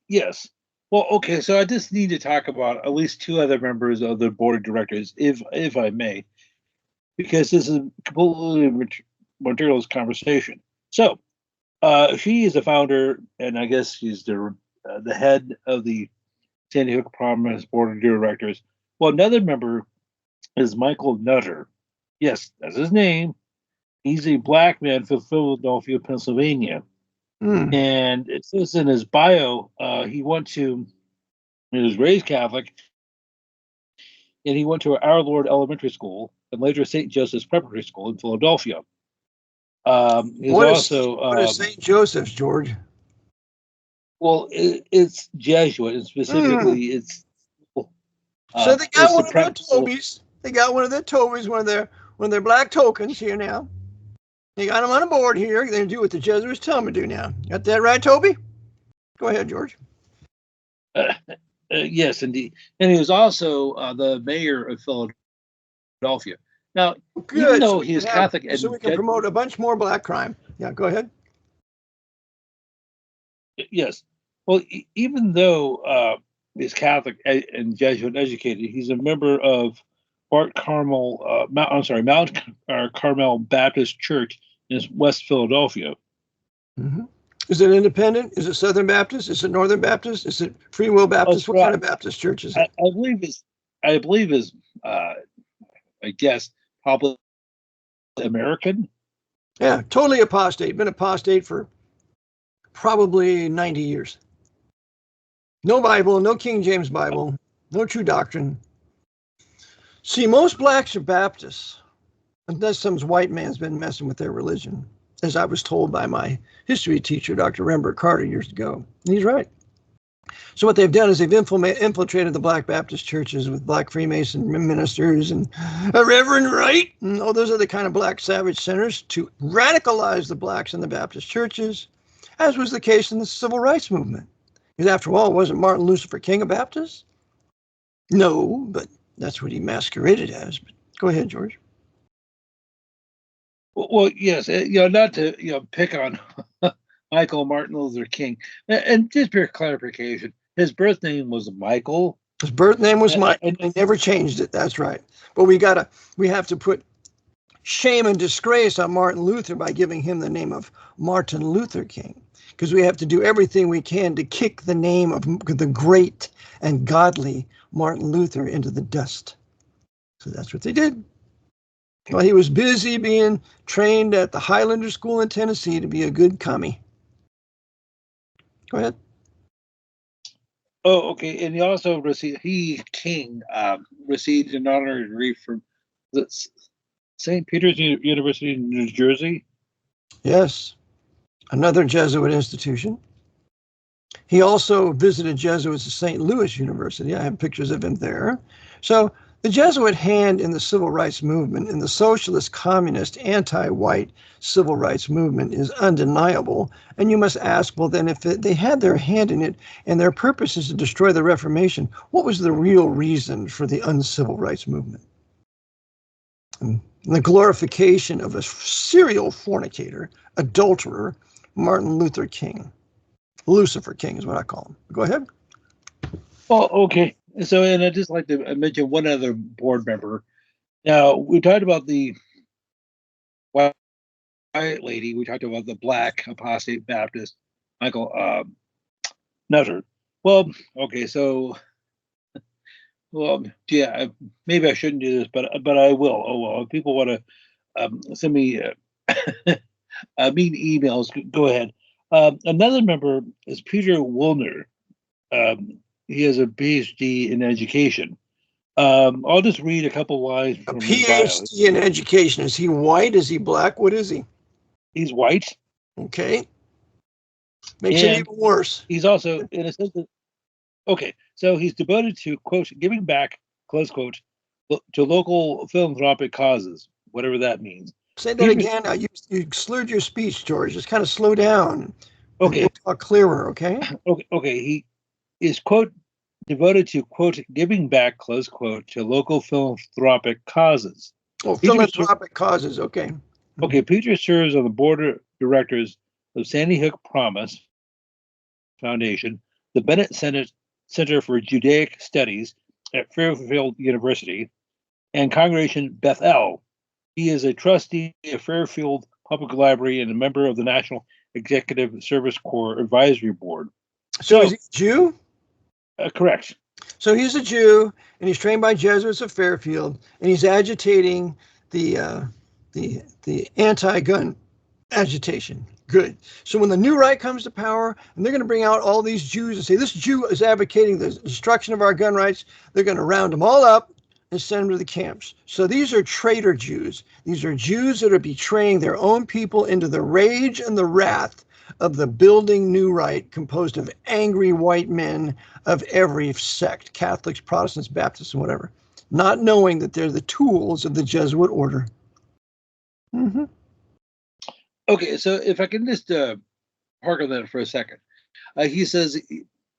Yes. Well, okay. So I just need to talk about at least two other members of the board of directors, if I may, because this is completely materialist conversation. So, she is the founder, and I guess she's the head of the Sandy Hook Promise board of directors. Well, another member is Michael Nutter. Yes, that's his name. He's a black man from Philadelphia, Pennsylvania. And it says in his bio, he was raised Catholic, and he went to Our Lord Elementary School and later St. Joseph's Preparatory School in Philadelphia. What is St. Joseph's, George? Well, it's Jesuit, and specifically it's. So they got one of their Tobies. They got one of their Tobies, one of their black tokens here now. They got them on a board here. They do what the Jesuits tell them to do now. Got that right, Toby? Go ahead, George. Yes, indeed. And he was also the mayor of Philadelphia. Now, even though he's Catholic, so we can promote a bunch more black crime. Yeah, go ahead. Yes. Well, even though he's Catholic and Jesuit educated, he's a member of Mount Carmel Baptist Church in West Philadelphia. Mm-hmm. Is it independent? Is it Southern Baptist? Is it Northern Baptist? Is it Free Will Baptist? What kind of Baptist church is it? I believe is I guess probably American. Yeah, totally apostate. Been apostate for probably 90 years. No Bible, no King James Bible, no true doctrine. See, most blacks are Baptists, unless some white man's been messing with their religion, as I was told by my history teacher, Dr. Rembert Carter, years ago. And he's right. So what they've done is they've infiltrated the black Baptist churches with black Freemason ministers and a Reverend Wright and all those other kind of black savage centers to radicalize the blacks in the Baptist churches, as was the case in the civil rights movement. Because after all, wasn't Martin Lucifer King a Baptist? No, but that's what he masqueraded as. But go ahead, George. Well, yes, not to pick on Michael Martin Luther King, and just for clarification, his birth name was Michael. His birth name was Mike. And They never changed it. That's right. But we have to put shame and disgrace on Martin Luther by giving him the name of Martin Luther King, because we have to do everything we can to kick the name of the great and godly Martin Luther into the dust. So that's what they did. Well, he was busy being trained at the Highlander School in Tennessee to be a good commie. Go ahead. Oh, okay. And he also received, King, received an honorary degree from the St. Peter's University in New Jersey. Yes, another Jesuit institution. He also visited Jesuits at St. Louis University. I have pictures of him there. So the Jesuit hand in the civil rights movement, in the socialist, communist, anti-white civil rights movement is undeniable. And you must ask, well, then if they had their hand in it and their purpose is to destroy the Reformation, what was the real reason for the uncivil rights movement? And the glorification of a serial fornicator, adulterer, Martin Luther King. Lucifer King is what I call him. Go ahead. Oh, okay. So, and I'd just like to mention one other board member. Now, we talked about the white lady. We talked about the black apostate Baptist, Michael Nutter. Well, okay, so, well, yeah, maybe I shouldn't do this, but I will. Oh, well, if people want to send me mean emails, go ahead. Another member is Peter Woolner. He has a PhD in education. I'll just read a couple lines A from his bio. PhD in education. Is he white? Is he black? What is he? He's white. Okay. Makes it even worse. He's also, in a sense, okay, so he's devoted to, quote, giving back, close quote, to local philanthropic causes, whatever that means. Say that again. Now, you slurred your speech, George. Just kind of slow down. Okay. Talk clearer, okay? Okay. He is, quote, devoted to, quote, giving back, close quote, to local philanthropic causes. Oh, philanthropic causes, okay. Okay, Peter serves on the board of directors of Sandy Hook Promise Foundation, the Bennett Center for Judaic Studies at Fairfield University, and Congregation Bethel. He is a trustee of Fairfield Public Library and a member of the National Executive Service Corps Advisory Board. So is he a Jew? Correct. So he's a Jew, and he's trained by Jesuits of Fairfield, and he's agitating the anti-gun agitation. Good. So when the new right comes to power, and they're going to bring out all these Jews and say, this Jew is advocating the destruction of our gun rights, they're going to round them all up and send them to the camps. So these are traitor Jews. These are Jews that are betraying their own people into the rage and the wrath of the building new right, composed of angry white men of every sect, Catholics, Protestants, Baptists, and whatever, not knowing that they're the tools of the Jesuit order. Mm-hmm. Okay, so if I can just park on that for a second. He says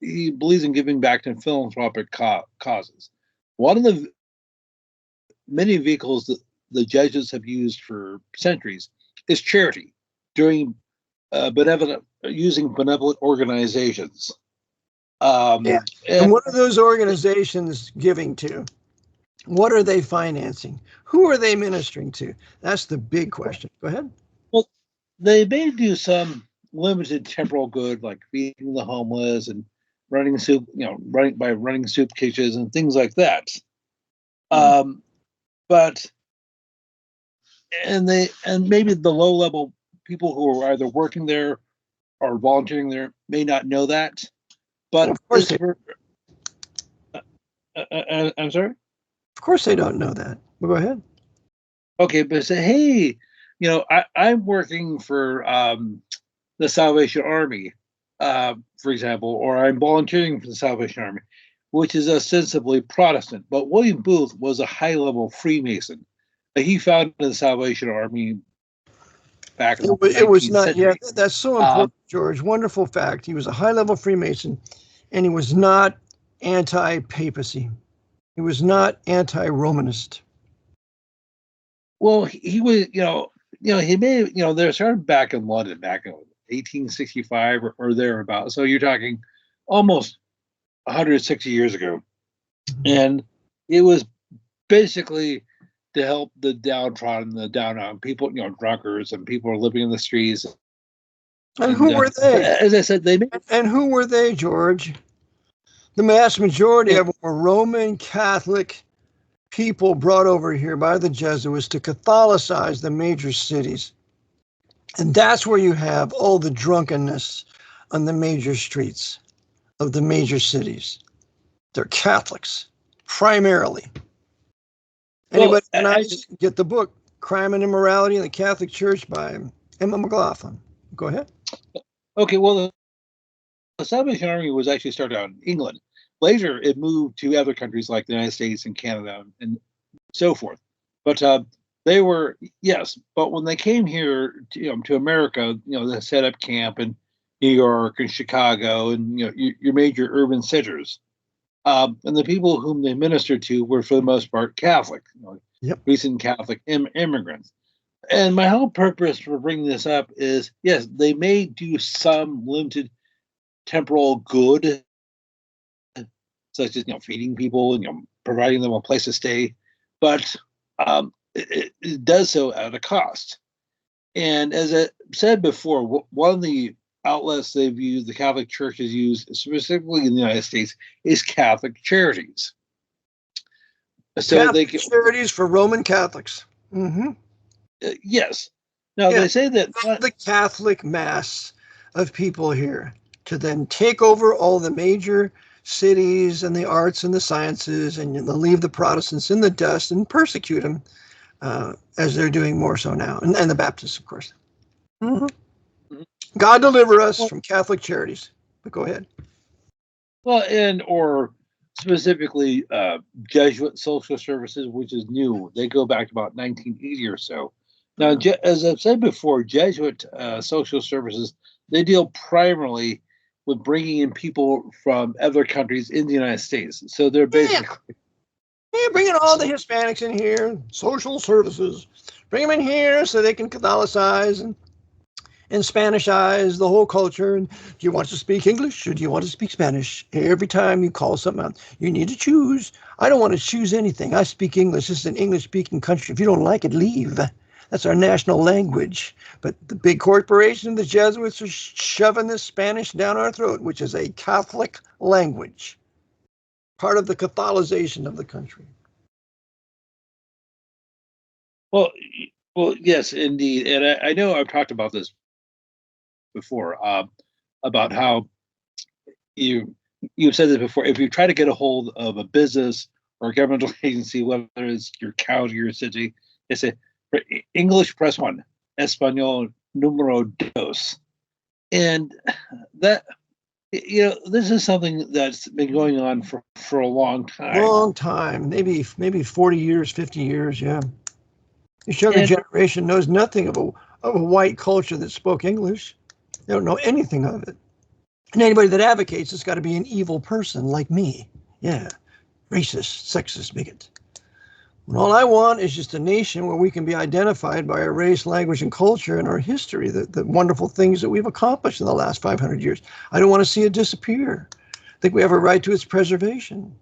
he believes in giving back to philanthropic causes. One of the many vehicles that the Jesuits have used for centuries is charity, using benevolent organizations. And what are those organizations giving to? What are they financing? Who are they ministering to? That's the big question. Go ahead. Well, they may do some limited temporal good, like feeding the homeless and running soup kitchens and things like that. But maybe the low level people who are either working there or volunteering there may not know that. But of course I'm sorry? Of course they don't know that. Well, go ahead. Okay, but say, hey, I'm working for the Salvation Army, for example, or I'm volunteering for the Salvation Army, which is ostensibly Protestant. But William Booth was a high-level Freemason. He founded the Salvation Army back in the 19th It was not, century. yeah, that's so important, George. Wonderful fact. He was a high-level Freemason, and he was not anti-papacy. He was not anti-Romanist. Well, he was, he may, they started back in London back in 1865 or thereabouts. So you're talking almost 160 years ago, and it was basically to help the downtrodden, the down on people, drunkards and people are living in the streets. And who were they? As I said, And who were they, George? The vast majority of them were Roman Catholic people brought over here by the Jesuits to Catholicize the major cities. And that's where you have all the drunkenness on the major streets of the major cities. They're Catholics, primarily. Anybody can get the book, Crime and Immorality in the Catholic Church by Emma McLaughlin. Go ahead. Okay, well, the Salvation Army was actually started out in England. Later, it moved to other countries like the United States and Canada and so forth. But they were, yes, but when they came here to America, they set up camp in New York and Chicago and your major urban centers. And the people whom they ministered to were, for the most part, Catholic, recent Catholic immigrants. And my whole purpose for bringing this up is, yes, they may do some limited temporal good, such as feeding people and providing them a place to stay, but it does so at a cost. And as I said before, one of the outlets they've used, the Catholic Church has used, specifically in the United States, is Catholic charities. So Catholic charities for Roman Catholics. Mm-hmm. Yes. Now they say that the Catholic mass of people here to then take over all the major cities and the arts and the sciences and leave the Protestants in the dust and persecute them as they're doing more so now. And the Baptists, of course. Mm-hmm. Mm-hmm. God deliver us from Catholic charities. But go ahead. Well, or specifically Jesuit social services, which is new. They go back to about 1980 or so. Now, as I've said before, Jesuit social services, they deal primarily with bringing in people from other countries in the United States. So they're basically... Yeah, bringing all the Hispanics in here, social services. Bring them in here so they can Catholicize and Spanishize the whole culture. And do you want to speak English or do you want to speak Spanish? Every time you call something out, you need to choose. I don't want to choose anything. I speak English. This is an English-speaking country. If you don't like it, leave. That's our national language. But the big corporation, the Jesuits, are shoving this Spanish down our throat, which is a Catholic language, part of the Catholicization of the country. Well, yes, indeed. And I know I've talked about this before, about how you've said this before. If you try to get a hold of a business or a governmental agency, whether it's your county or city, they say, for English, press 1, Espanol, numero dos. And that, this is something that's been going on for a long time. Long time, maybe 40 years, 50 years, yeah. This younger generation knows nothing of a white culture that spoke English. They don't know anything of it. And anybody that advocates it's got to be an evil person like me. Yeah, racist, sexist, bigot. And all I want is just a nation where we can be identified by our race, language, and culture and our history, the wonderful things that we've accomplished in the last 500 years. I don't want to see it disappear. I think we have a right to its preservation.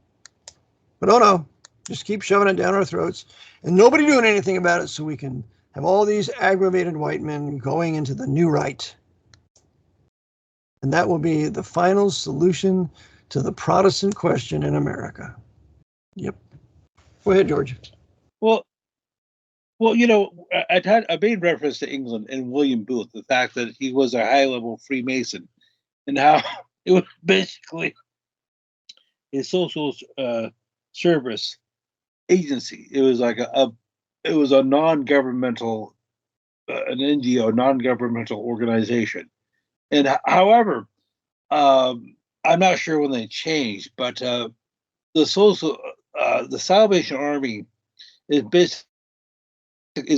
But oh no, just keep shoving it down our throats and nobody doing anything about it so we can have all these aggravated white men going into the new right. And that will be the final solution to the Protestant question in America. Yep. Go ahead, George. Well, I made reference to England and William Booth, the fact that he was a high-level Freemason, and how it was basically a social service agency. It was like it was a non-governmental, an NGO, non-governmental organization. And however, I'm not sure when they changed, but the Salvation Army is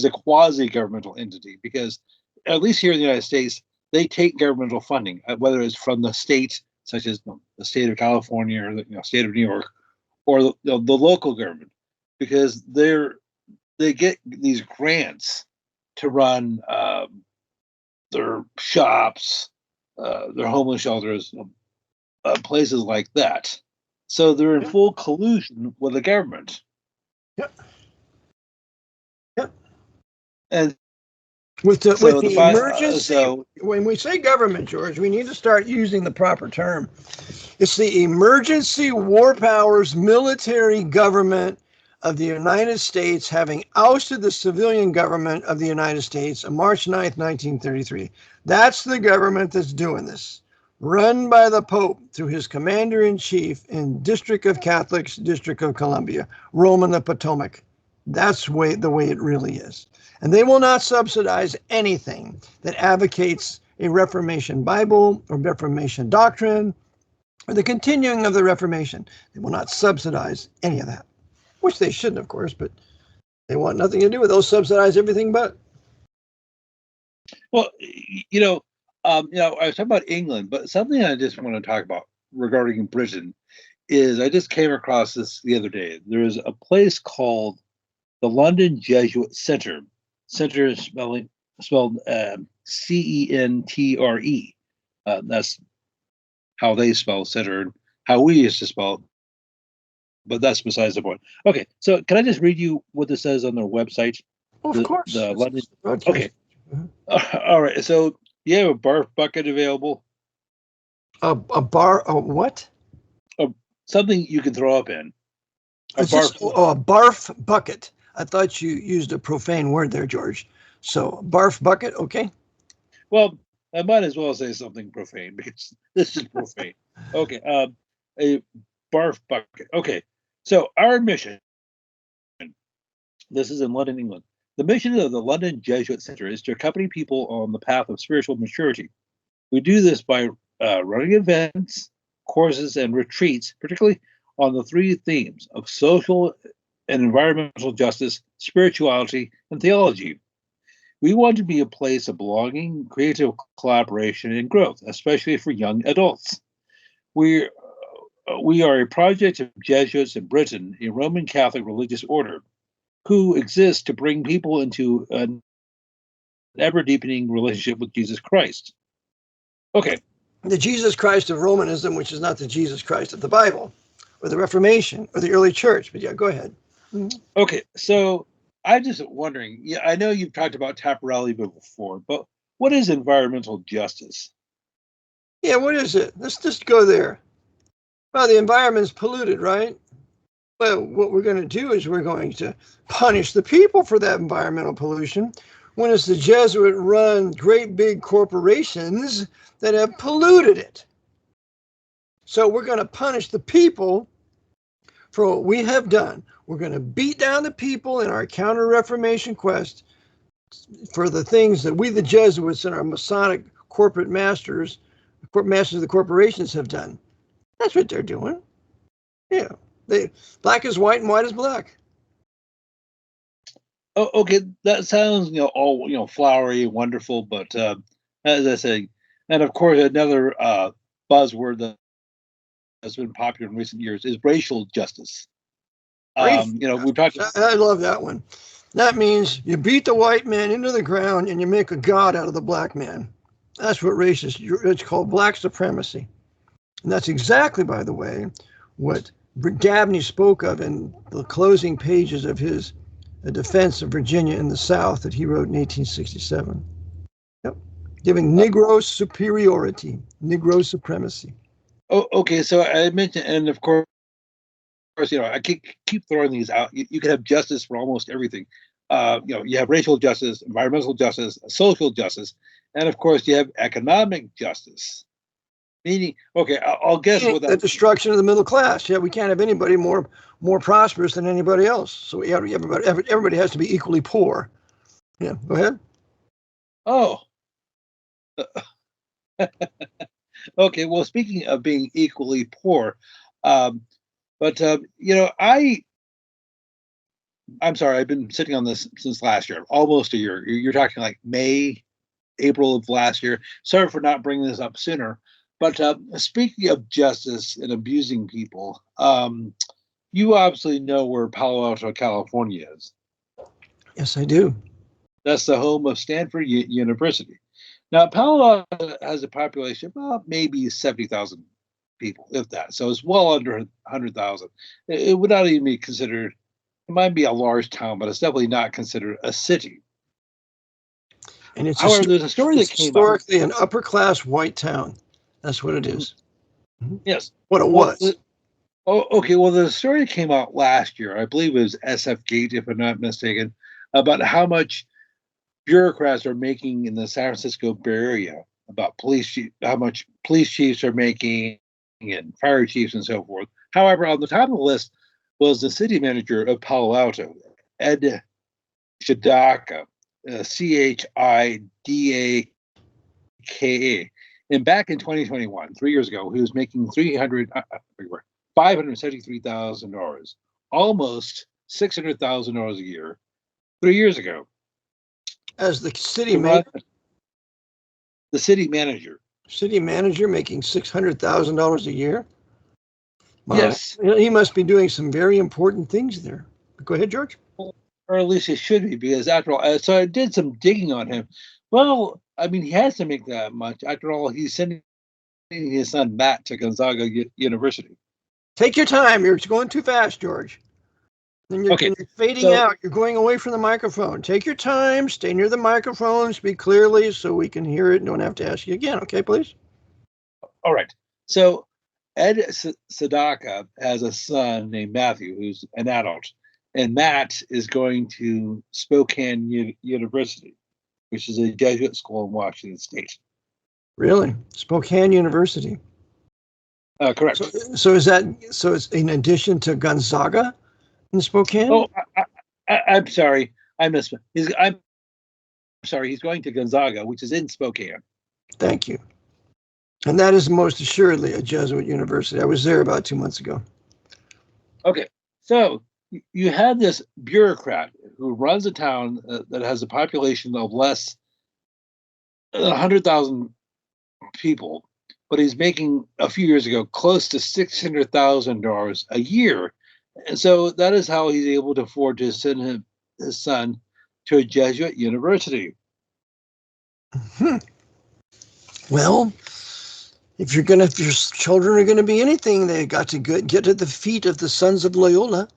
a quasi-governmental entity, because at least here in the United States, they take governmental funding, whether it's from the state, such as the state of California or the state of New York, or the local government, because they get these grants to run their shops, their homeless shelters, places like that. So they're in full collusion with the government. Yep. Yep. And with the emergency, so when we say government, George, we need to start using the proper term. It's the emergency war powers military government of the United States having ousted the civilian government of the United States on March 9th, 1933. That's the government that's doing this, run by the Pope through his commander-in-chief in District of Catholics, District of Columbia, Rome and the Potomac. That's the way it really is. And they will not subsidize anything that advocates a Reformation Bible or Reformation doctrine or the continuing of the Reformation. They will not subsidize any of that, which they shouldn't, of course, but they want nothing to do with those, subsidize everything but. Well, I was talking about England, but something I just want to talk about regarding Britain is I just came across this the other day. There is a place called the London Jesuit Center. Center is spelled CENTRE. That's how they spell center, how we used to spell it. But that's besides the point. Okay, so can I just read you what this says on their website? Of course. The London. Okay. All right. So you have a barf bucket available. A what? Something you can throw up in. A barf bucket. I thought you used a profane word there, George. So barf bucket, okay. Well, I might as well say something profane because this is profane. Okay. A barf bucket. Okay. So our mission, this is in London, England. The mission of the London Jesuit Center is to accompany people on the path of spiritual maturity. We do this by running events, courses, and retreats, particularly on the three themes of social and environmental justice, spirituality, and theology. We want to be a place of belonging, creative collaboration, and growth, especially for young adults. We are a project of Jesuits in Britain, a Roman Catholic religious order, who exists to bring people into an ever-deepening relationship with Jesus Christ. Okay. The Jesus Christ of Romanism, which is not the Jesus Christ of the Bible, or the Reformation, or the early church. But yeah, go ahead. Mm-hmm. Okay, so I'm just wondering, yeah, I know you've talked about Taparelli before, but what is environmental justice? Yeah, what is it? Let's just go there. Well, the environment's polluted, right? Well, what we're going to do is we're going to punish the people for that environmental pollution when it's the Jesuit-run great big corporations that have polluted it. So we're going to punish the people for what we have done. We're going to beat down the people in our counter-Reformation quest for the things that we, the Jesuits and our Masonic corporate masters of the corporations have done. That's what they're doing. Yeah. Black is white and white is black. Oh, okay, that sounds all flowery, wonderful, but as I say, and of course another buzzword that has been popular in recent years is racial justice. We talked. I love that one. That means you beat the white man into the ground and you make a god out of the black man. That's what it's called black supremacy. And that's exactly, by the way, what Dabney spoke of in the closing pages of his defense of Virginia in the South that he wrote in 1867. Yep. Giving Negro superiority, Negro supremacy. Oh, okay. So I mentioned, and of course, I keep throwing these out. You can have justice for almost everything. You have racial justice, environmental justice, social justice, and of course, you have economic justice. Meaning, okay, I'll guess what that. The destruction of the middle class. Yeah, we can't have anybody more prosperous than anybody else. So everybody has to be equally poor. Yeah, go ahead. Oh. Okay, well, speaking of being equally poor, I'm sorry, I've been sitting on this since last year, almost a year. You're talking like May, April of last year. Sorry for not bringing this up sooner. But speaking of justice and abusing people, you obviously know where Palo Alto, California is. Yes, I do. That's the home of Stanford University. Now, Palo Alto has a population of maybe 70,000 people, if that. So it's well under 100,000. It would not even be considered, it might be a large town, but it's definitely not considered a city. And it's However, there's a story that came out. historically an upper-class white town. That's what it is. Mm-hmm. Yes. What it was. Oh, okay. Well, the story came out last year. I believe it was SF Gate, if I'm not mistaken, about how much bureaucrats are making in the San Francisco Bay Area, about how much police chiefs are making and fire chiefs and so forth. However, on the top of the list was the city manager of Palo Alto, Ed Shidaka, Chidaka. And back in 2021, 3 years ago, he was making $573,000, almost $600,000 a year, 3 years ago. As the city mayor? The city manager. City manager making $600,000 a year? Wow. Yes. He must be doing some very important things there. Go ahead, George. Or at least he should be, because after all, so I did some digging on him. Well, I mean, he has to make that much. After all, he's sending his son Matt to Gonzaga University. Take your time. You're going too fast, George. Then you're fading out. You're going away from the microphone. Take your time. Stay near the microphone. Speak clearly so we can hear it and don't have to ask you again. Okay, please? All right. So Ed Sadaka has a son named Matthew, who's an adult. And Matt is going to Spokane University, which is a Jesuit school in Washington State. Really? Spokane University? Correct. So it's in addition to Gonzaga in Spokane? Oh, I'm sorry. I'm sorry. He's going to Gonzaga, which is in Spokane. Thank you. And that is most assuredly a Jesuit university. I was there about 2 months ago. Okay. So you have this bureaucrat who runs a town that has a population of less than 100,000 people, but he's making, a few years ago, close to $600,000 a year. And so that is how he's able to afford to send his son to a Jesuit university. Mm-hmm. Well, if your children are going to be anything, they got to get to the feet of the sons of Loyola,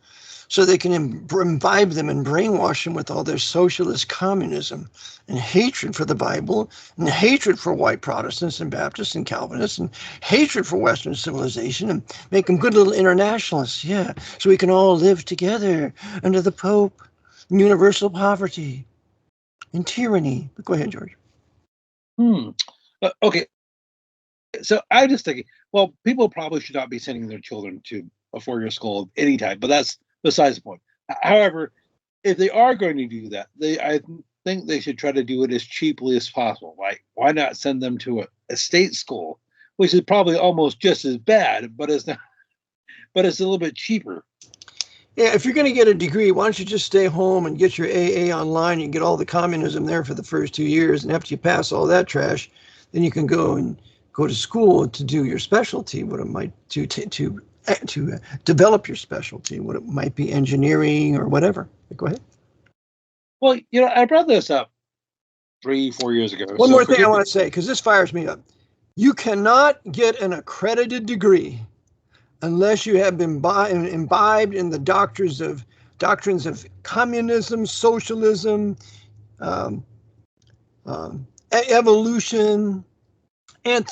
so they can imbibe them and brainwash them with all their socialist communism and hatred for the Bible and hatred for white Protestants and Baptists and Calvinists and hatred for Western civilization, and make them good little internationalists, yeah, so we can all live together under the Pope, universal poverty and tyranny. But go ahead, George. Okay. So I just thinking, well, people probably should not be sending their children to a four-year school of any type, but that's besides the point. However, if they are going to do that, I think they should try to do it as cheaply as possible. Like, why not send them to a state school, which is probably almost just as bad, but it's not, but it's a little bit cheaper. Yeah, if you're going to get a degree, why don't you just stay home and get your AA online? You can get all the communism there for the first 2 years, and after you pass all that trash, then you can go to school to do your specialty, what it might to develop your specialty, what it might be, engineering or whatever. Go ahead. Well, I brought this up 3-4 years ago. One more thing I want to say, because this fires me up. You cannot get an accredited degree unless you have been imbibed in the doctrines of communism, socialism, evolution, and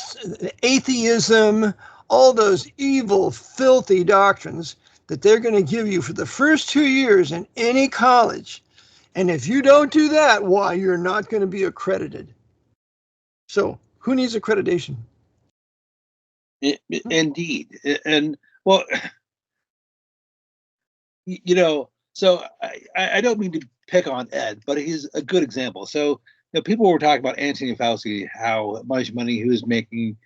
atheism, all those evil, filthy doctrines that they're going to give you for the first 2 years in any college. And if you don't do that, why, you're not going to be accredited. So who needs accreditation? Indeed. And well, so I don't mean to pick on Ed, but he's a good example. So people were talking about Anthony Fauci, how much money he was making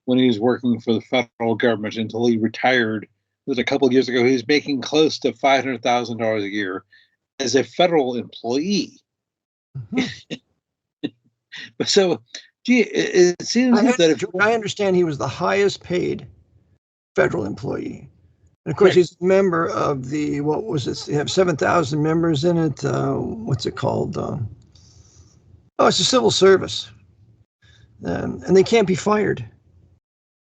when he was working for the federal government until he retired. It was a couple of years ago. He was making close to $500,000 a year as a federal employee. Mm-hmm. So, it seems I understand he was the highest paid federal employee. And of course, he's a member of the, what was it? They have 7,000 members in it. What's it called? It's a civil service. And they can't be fired.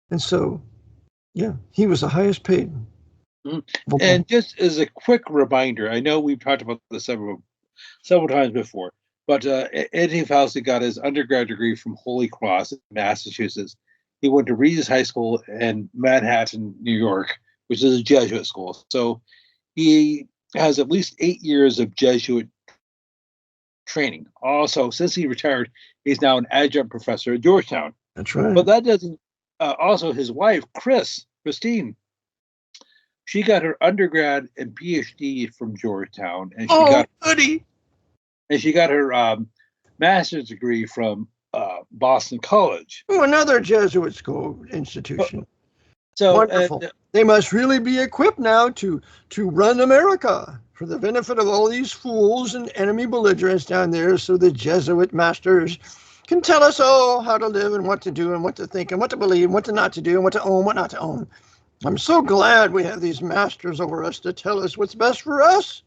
And so, Yeah, he was the highest paid. And just as a quick reminder, I know we've talked about this several times before, but Anthony Fauci got his undergrad degree from Holy Cross in Massachusetts. He went to Regis High School in Manhattan, New York, which is a Jesuit school. So he has at least 8 years of Jesuit training. Also, since he retired, he's now an adjunct professor at Georgetown. That's right. But that doesn't. Also, his wife, Christine, she got her undergrad and PhD from Georgetown, and she got her master's degree from Boston College. Oh, another Jesuit school institution. So wonderful. They must really be equipped now to run America for the benefit of all these fools and enemy belligerents down there, so the Jesuit masters can tell us all how to live and what to do and what to think and what to believe and what to not to do and what to own, what not to own. I'm so glad we have these masters over us to tell us what's best for us.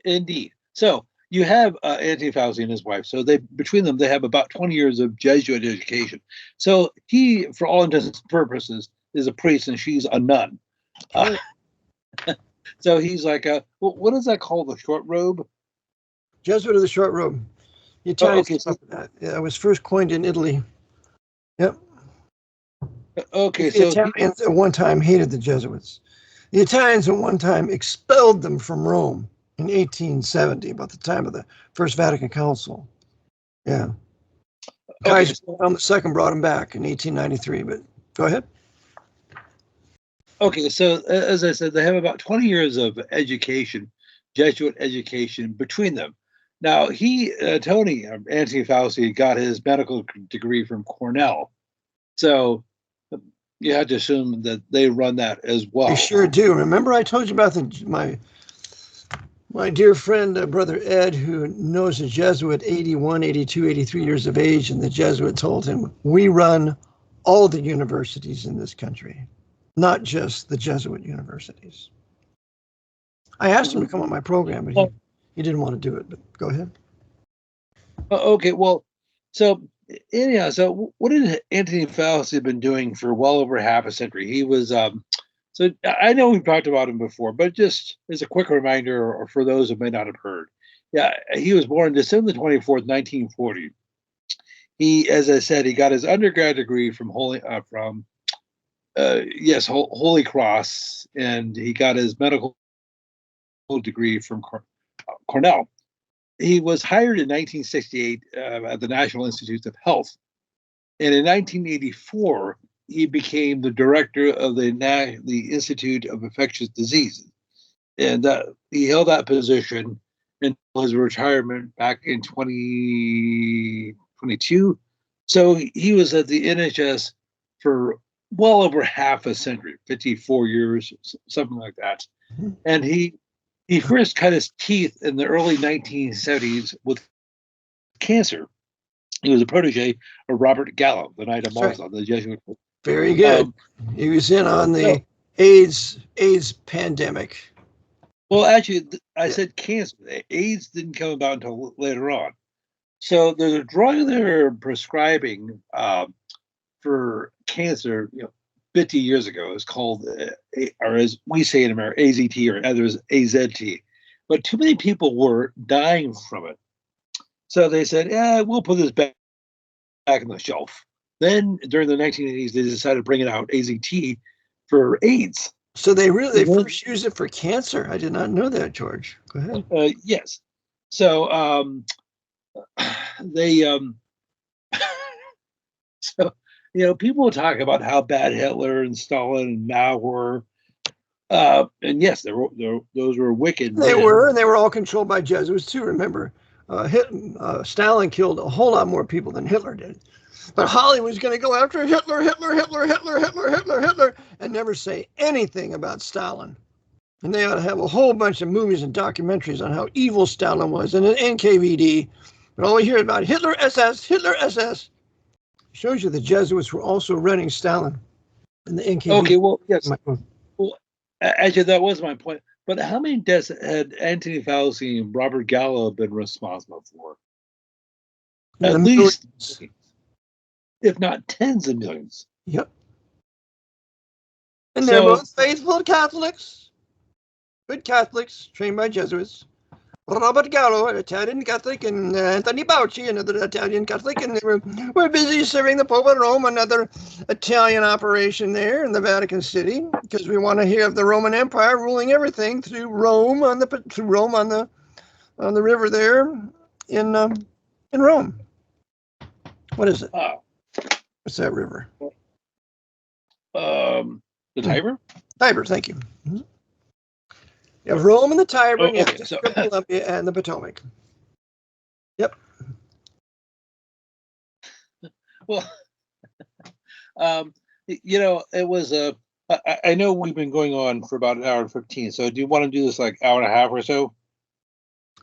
Indeed. So you have Anthony Fauci and his wife. So between them, they have about 20 years of Jesuit education. So he, for all intents and purposes, is a priest and she's a nun. So he's like, what is that called? The short robe? Jesuit of the short robe. The Italians that. Yeah, it was first coined in Italy. Yep. Okay, the Italians at one time hated the Jesuits. The Italians at one time expelled them from Rome in 1870, about the time of the First Vatican Council. Yeah. Kaiser Wilhelm II brought them back in 1893, but go ahead. Okay, so as I said, they have about 20 years of education, Jesuit education between them. Now, Anthony Fauci, got his medical degree from Cornell. So you have to assume that they run that as well. They sure do. Remember I told you about my dear friend, Brother Ed, who knows a Jesuit, 81, 82, 83 years of age, and the Jesuit told him, we run all the universities in this country, not just the Jesuit universities. I asked him to come on my program, but he didn't want to do it, but go ahead. Okay, well, so anyhow, so what had Anthony Fauci been doing for well over half a century? He was, so I know we've talked about him before, but just as a quick reminder, or for those who may not have heard, yeah, he was born December 24th, 1940. He, as I said, he got his undergrad degree from Holy Cross, and he got his medical degree from Cornell. He was hired in 1968 at the National Institutes of Health. And in 1984, he became the director of the Institute of Infectious Diseases. And he held that position until his retirement back in 2022. So he was at the NHS for well over half a century, 54 years, something like that. Mm-hmm. And he first cut his teeth in the early 1970s with cancer. He was a protege of Robert Gallo, the Knight of Malta, the Jesuit. Very good. He was in on the AIDS pandemic. Well, actually, I said cancer. AIDS didn't come about until later on. So there's a drug they're prescribing for cancer, 50 years ago. It's called, or as we say in America, AZT, or others AZT. But too many people were dying from it. So they said, we'll put this back on the shelf. Then during the 1980s, they decided to bring it out, AZT, for AIDS. So they first used it for cancer. I did not know that, George. Go ahead. Yes. So so people talk about how bad Hitler and Stalin and Mao were, and yes, those were wicked. They were, and they were all controlled by Jesuits too. Remember, Stalin killed a whole lot more people than Hitler did. But Hollywood was going to go after Hitler, and never say anything about Stalin. And they ought to have a whole bunch of movies and documentaries on how evil Stalin was, and an NKVD. But all we hear about Hitler SS. Shows you the Jesuits were also running Stalin and the NKVD. Okay, well, yes. Well, actually, that was my point. But how many deaths had Anthony Fauci and Robert Gallo been responsible for? At least, if not tens of millions. Yep. And they're So, both faithful Catholics, good Catholics, trained by Jesuits. Robert Gallo, an Italian Catholic, and Anthony Bauchi, another Italian Catholic, and they were busy serving the Pope at Rome, another Italian operation there in the Vatican City, because we want to have the Roman Empire ruling everything through Rome on the river there in Rome. What is it? What's that river? the Tiber? Tiber, thank you. You have Rome and the Tiber, and you have So, Columbia and the Potomac. Yep. well, it was I know we've been going on for about an hour and 15. So do you want to do this like hour and a half or so?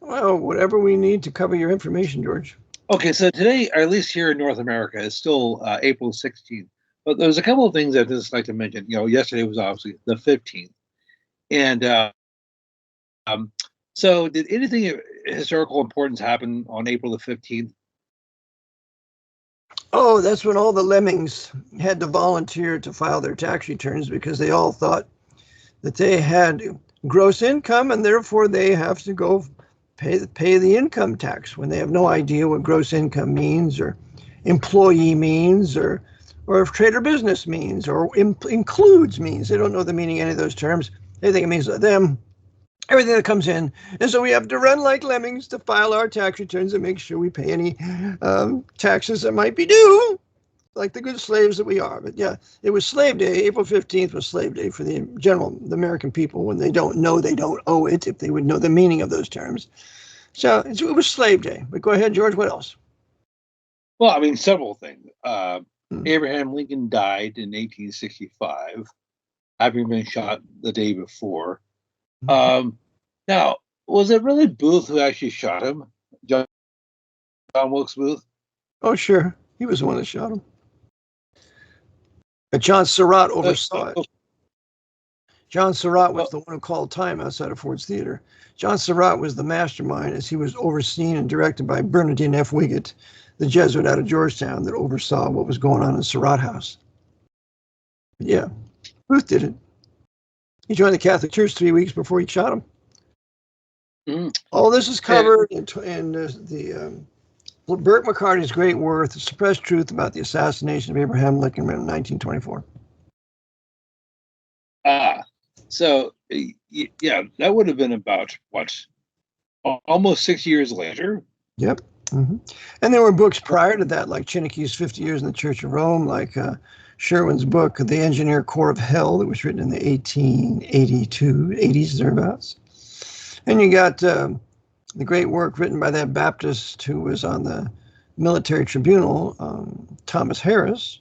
Well, whatever we need to cover your information, George. Okay, so today, or at least here in North America, it's still April 16th. But there's a couple of things I'd just like to mention. Yesterday was obviously the 15th. And so did anything of historical importance happen on April the 15th? Oh, that's when all the lemmings had to volunteer to file their tax returns because they all thought that they had gross income and therefore they have to go pay the income tax when they have no idea what gross income means or employee means or if trade or business means or includes means. They don't know the meaning of any of those terms. They think it means them. Everything that comes in. And so we have to run like lemmings to file our tax returns and make sure we pay any taxes that might be due, like the good slaves that we are. But yeah, it was Slave Day. April 15th was Slave Day for the American people when they don't know they don't owe it, if they would know the meaning of those terms. So it was Slave Day. But go ahead, George, what else? Well, I mean, several things. Abraham Lincoln died in 1865, having been shot the day before. Now, was it really Booth who actually shot him? John Wilkes Booth? Oh, sure. He was the one that shot him. But John Surratt oversaw it. John Surratt was the one who called time outside of Ford's Theater. John Surratt was the mastermind, as he was overseen and directed by Bernardine F. Wiggett, the Jesuit out of Georgetown that oversaw what was going on in Surratt House. Yeah, Booth did it. He joined the Catholic Church 3 weeks before he shot him. All this is covered in Burke McCarty's great work, The Suppressed Truth About the Assassination of Abraham Lincoln in 1924. So, yeah, that would have been about, almost 6 years later? Yep. And there were books prior to that, like Chinneky's 50 Years in the Church of Rome, like Sherwin's book, The Engineer Corps of Hell, that was written in the 80s, thereabouts. And you got the great work written by that Baptist who was on the military tribunal, Thomas Harris.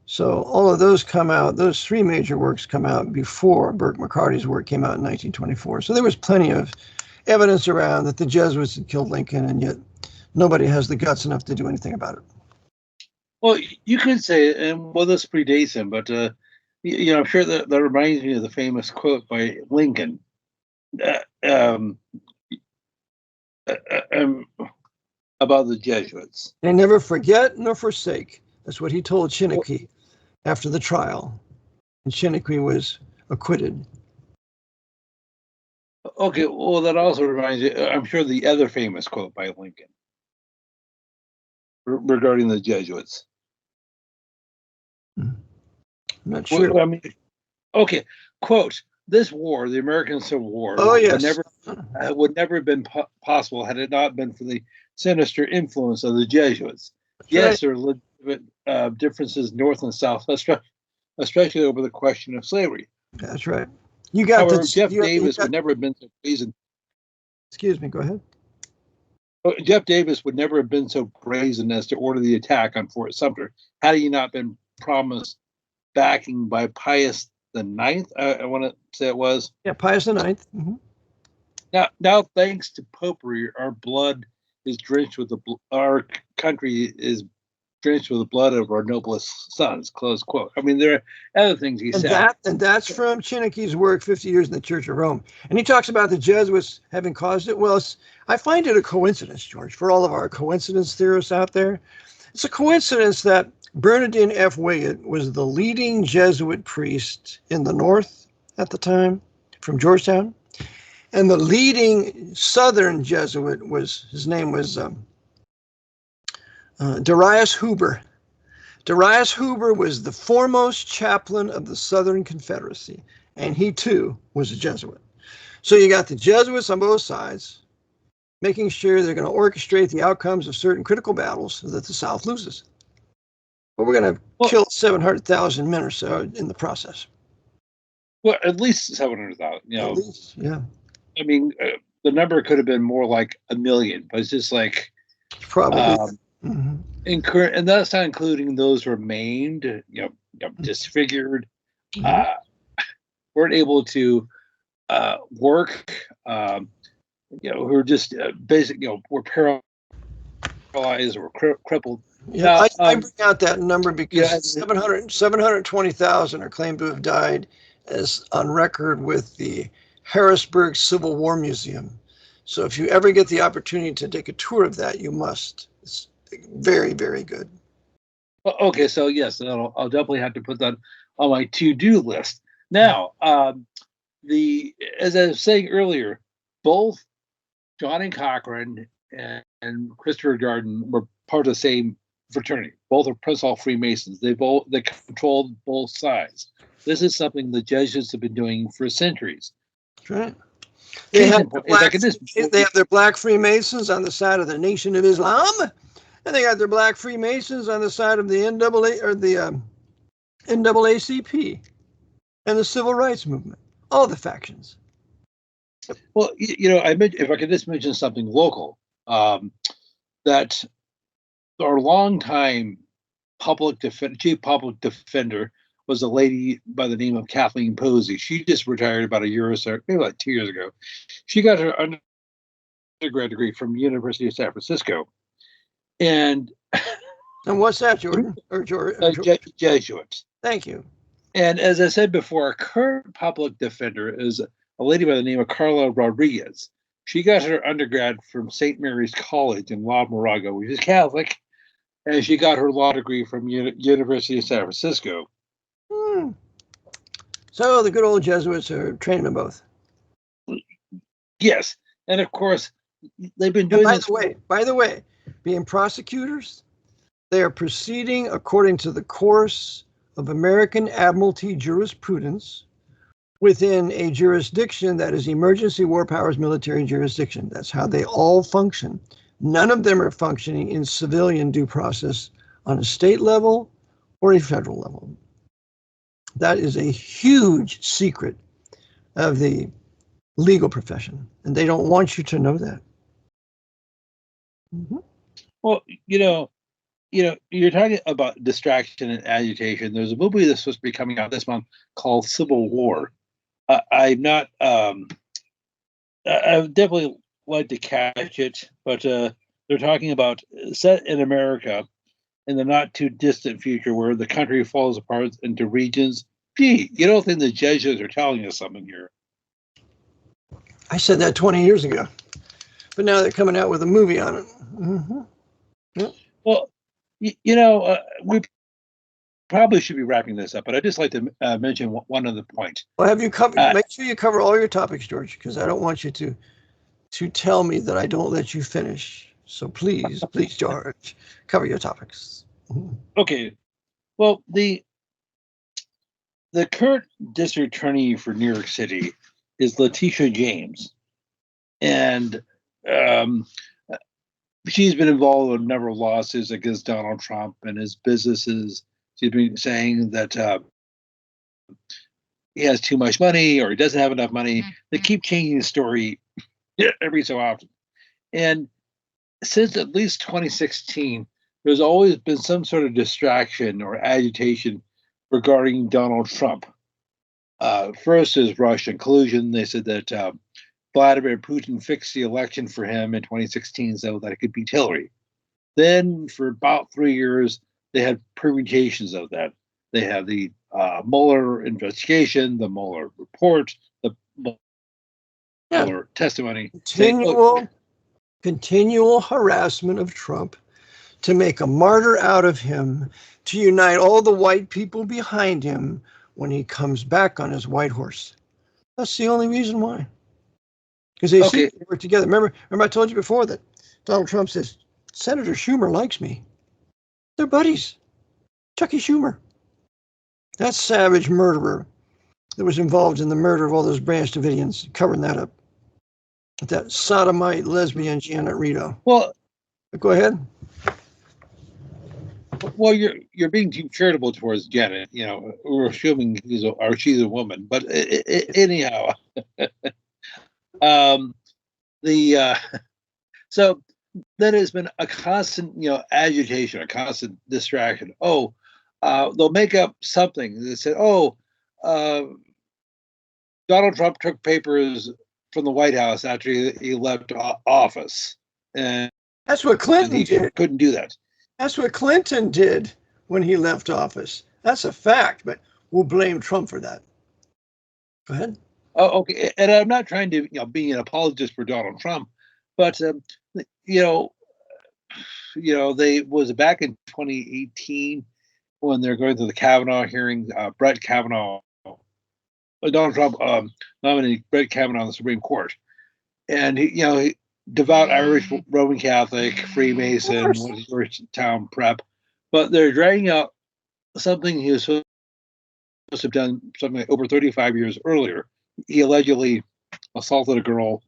So all of those come out, those three major works come out before Burke McCarty's work came out in 1924. So there was plenty of evidence around that the Jesuits had killed Lincoln, and yet nobody has the guts enough to do anything about it. Well, you could say, and well, this predates him, but I'm sure that reminds me of the famous quote by Lincoln about the Jesuits. They never forget nor forsake. That's what he told Chinneky after the trial, and Chinneky was acquitted. Okay, well, that also reminds me, I'm sure, the other famous quote by Lincoln regarding the Jesuits. I'm not sure. Well, I mean, okay, quote, this war, the American Civil War, would never have been possible had it not been for the sinister influence of the Jesuits. That's yes, right. There are legitimate differences north and south, especially over the question of slavery. That's right. You got However, Jeff Davis would never have been so brazen. Excuse me, go ahead. Jeff Davis would never have been so brazen as to order the attack on Fort Sumter had he not been promised backing by Pius the Ninth. I want to say it was. Yeah, Pius the Ninth. Now, thanks to Popery, our blood is drenched with our country is drenched with the blood of our noblest sons. Close quote. I mean, there are other things he said. And that's from Chinneky's work, 50 Years in the Church of Rome. And he talks about the Jesuits having caused it. Well, I find it a coincidence, George, for all of our coincidence theorists out there. It's a coincidence that Bernardine F. Wiggett was the leading Jesuit priest in the North at the time from Georgetown. And the leading Southern Jesuit his name was Darius Huber. Darius Huber was the foremost chaplain of the Southern Confederacy, and he too was a Jesuit. So you got the Jesuits on both sides, making sure they're going to orchestrate the outcomes of certain critical battles so that the South loses. But we're going to kill 700,000 men or so in the process. Well, at least 700,000. At least, yeah. I mean, the number could have been more like 1 million, but it's just like probably. And that's not including those who are maimed, disfigured, weren't able to work, who are just were paralyzed or crippled. Yeah, I bring out that number because 720,000 are claimed to have died, as on record with the Harrisburg Civil War Museum. So if you ever get the opportunity to take a tour of that, you must. It's very, very good. Okay, so yes, I'll definitely have to put that on my to-do list. Now, as I was saying earlier, both John and Cochrane and Christopher Darden were part of the same fraternity. Both are principal Freemasons. They controlled both sides. This is something the Jesuits have been doing for centuries. That's right. They have their black Freemasons on the side of the Nation of Islam, and they got their black Freemasons on the side of the NAACP and the Civil Rights Movement. All the factions. Well, if I could just mention something local, that our longtime chief public defender was a lady by the name of Kathleen Posey. She just retired about a year or so, maybe like 2 years ago. She got her undergrad degree from University of San Francisco. And what's that, Jordan? Jesuits. Thank you. And as I said before, our current public defender is a lady by the name of Carla Rodriguez. She got her undergrad from St. Mary's College in La Moraga, which is Catholic, and she got her law degree from University of San Francisco. So the good old Jesuits are training them both. Yes, and of course they've been doing this. By the way, being prosecutors, they are proceeding according to the course of American Admiralty jurisprudence within a jurisdiction that is emergency war powers military jurisdiction. That's how they all function. None of them are functioning in civilian due process on a state level or a federal level. That is a huge secret of the legal profession, and they don't want you to know that. Well, you're talking about distraction and agitation. There's a movie that's supposed to be coming out this month called Civil War. I would definitely like to catch it, but they're talking about set in America in the not too distant future where the country falls apart into regions. Gee, you don't think the Jesuits are telling us something here? I said that 20 years ago, but now they're coming out with a movie on it. Yep. Well, we probably should be wrapping this up, but I'd just like to mention one other point. Well, have you covered? Make sure you cover all your topics, George, because I don't want you to tell me that I don't let you finish. So please, George, cover your topics. Okay. Well, the current district attorney for New York City is Letitia James, and she's been involved in a number of lawsuits against Donald Trump and his businesses. She's been saying that he has too much money or he doesn't have enough money. They keep changing the story every so often. And since at least 2016, there's always been some sort of distraction or agitation regarding Donald Trump. First is Russian collusion. They said that Vladimir Putin fixed the election for him in 2016 so that it could beat Hillary. Then for about 3 years, they had permutations of that. They had the Mueller investigation, the Mueller report, the Mueller testimony. Continual harassment of Trump to make a martyr out of him, to unite all the white people behind him when he comes back on his white horse. That's the only reason why. Because they see they work together. Remember I told you before that Donald Trump says, Senator Schumer likes me. They're buddies. Chucky Schumer. That savage murderer that was involved in the murder of all those Branch Davidians, covering that up. That sodomite lesbian Janet Rito. Well, go ahead. Well, you're being too charitable towards Janet. We're assuming she's a woman, but anyhow, so then it's been a constant, agitation, a constant distraction. They'll make up something. They said, Donald Trump took papers from the White House after he left office, and that's what Clinton did. Couldn't do that. That's what Clinton did when he left office. That's a fact, but we'll blame Trump for that. Go ahead. Oh, okay. And I'm not trying to, be an apologist for Donald Trump, but they was back in 2018 when they're going through the Kavanaugh hearings. Brett Kavanaugh, Donald Trump nominated Brett Kavanaugh on the Supreme Court, and he devout Irish Roman Catholic, Freemason, Georgetown prep, but they're dragging out something he was supposed to have done something like over 35 years earlier. He allegedly assaulted a girl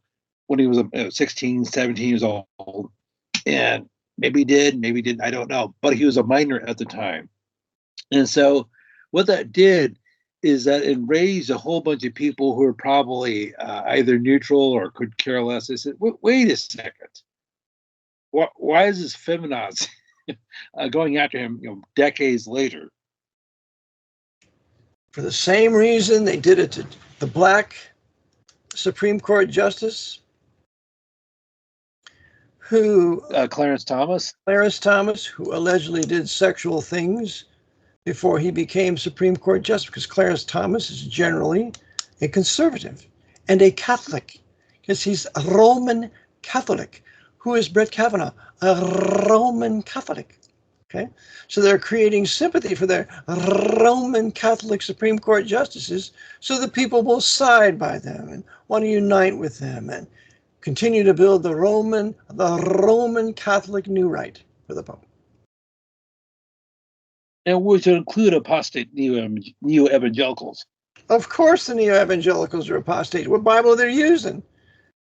when he was 16, 17 years old, and maybe he did, maybe he didn't, I don't know, but he was a minor at the time. And so what that did is that it raised a whole bunch of people who are probably either neutral or could care less. They said, wait a second. Why is this feminazi going after him decades later? For the same reason they did it to the black Supreme Court justice who... Clarence Thomas? Clarence Thomas, who allegedly did sexual things before he became Supreme Court justice, because Clarence Thomas is generally a conservative and a Catholic, because he's a Roman Catholic. Who is Brett Kavanaugh? A Roman Catholic. Okay, so they're creating sympathy for their Roman Catholic Supreme Court justices so that people will side by them and want to unite with them and continue to build the Roman Catholic new right for the Pope. And which would include apostate neo-evangelicals. Of course the neo-evangelicals are apostate. What Bible they're using?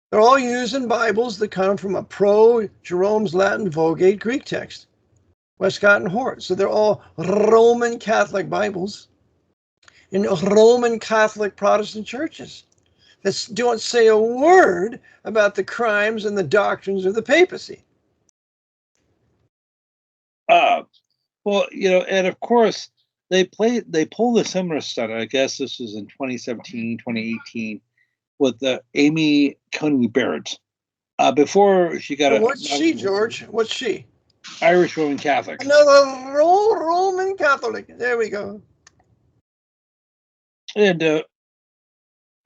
They're all using Bibles that come from a pro-Jerome's Latin Vulgate Greek text, Westcott and Hort. So they're all Roman Catholic Bibles in Roman Catholic Protestant churches that don't say a word about the crimes and the doctrines of the papacy. Well, and of course, they pulled a similar stunt. I guess this was in 2017, 2018, with Amy Coney Barrett. Before she got what's she, George? What's she? Irish Roman Catholic. Another Roman Catholic. There we go. And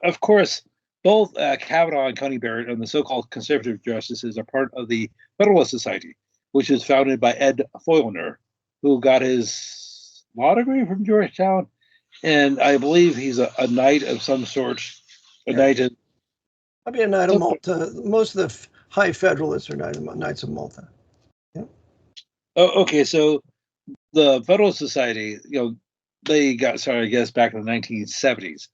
of course, both Kavanaugh and Coney Barrett and the so-called conservative justices are part of the Federalist Society, which is founded by Ed Foylner, who got his law degree from Georgetown, and I believe he's a knight of some sort. Knight of... I'll be a knight of Malta. Most of the high Federalists are knights of Malta. Yeah. Oh, okay. So the Federalist Society, they got started, I guess, back in the 1970s,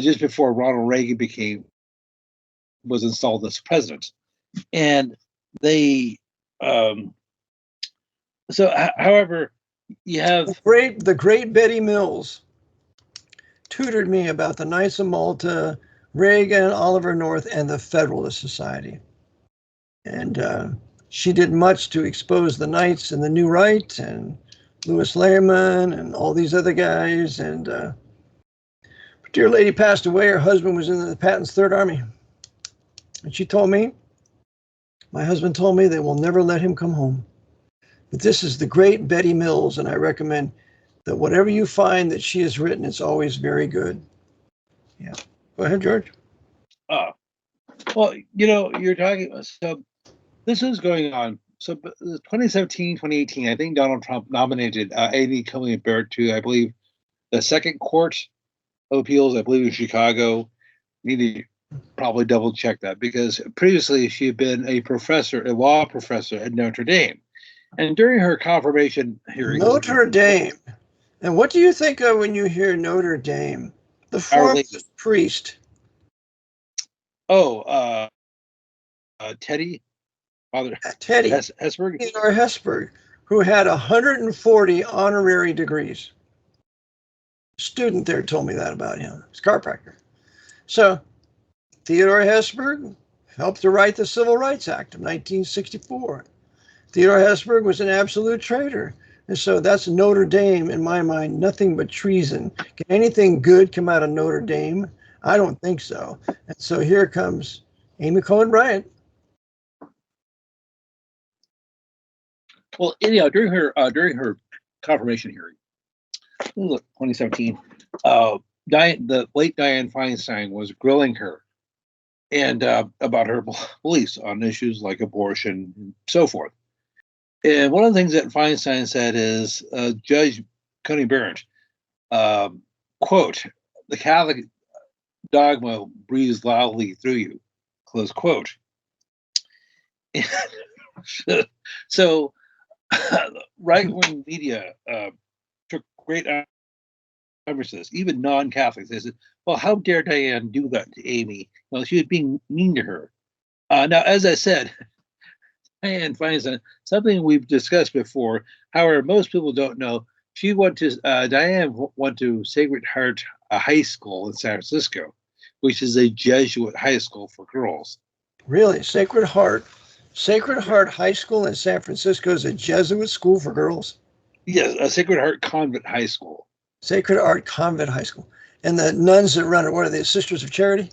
just before Ronald Reagan was installed as president, and they. However, you have the great Betty Mills tutored me about the Knights of Malta, Reagan, Oliver North, and the Federalist Society, and she did much to expose the Knights and the New Right and Louis Lehrman and all these other guys. And dear lady passed away. Her husband was in the Patton's Third Army, and she told me, my husband told me they will never let him come home. But this is the great Betty Mills, and I recommend that whatever you find that she has written, it's always very good. Yeah. Go ahead, George. Well, you're talking, so this is going on so 2017, 2018, I think Donald Trump nominated Amy Coney Barrett to, I believe, the Second Court of Appeals, I believe in Chicago. Need to probably double check that, because previously she had been a law professor at Notre Dame. And during her confirmation hearing, Notre Dame. And what do you think of when you hear Notre Dame? The foremost priest. Oh, Teddy? Teddy. Hesburgh? Theodore Hesburgh, who had 140 honorary degrees. A student there told me that about him. He's a chiropractor. So Theodore Hesburgh helped to write the Civil Rights Act of 1964. Theodore Hesburgh was an absolute traitor. And so that's Notre Dame, in my mind, nothing but treason. Can anything good come out of Notre Dame? I don't think so. And so here comes Amy Coney Bryant. Well, anyhow, during her confirmation hearing, 2017, the late Dianne Feinstein was grilling her and about her beliefs on issues like abortion and so forth. And one of the things that Feinstein said is, Judge Coney Barrett, quote, "The Catholic dogma breathes loudly through you," close quote. So right-wing media took great umbrage to this, even non-Catholics. They said, well, how dare Dianne do that to Amy? Well, she was being mean to her. Now, as I said, Dianne Feinstein, something we've discussed before. However, most people don't know, Dianne went to Sacred Heart High School in San Francisco, which is a Jesuit high school for girls. Really? Sacred Heart High School in San Francisco is a Jesuit school for girls? Yes, a Sacred Heart Convent High School. Sacred Heart Convent High School. And the nuns that run it, what are they, Sisters of Charity?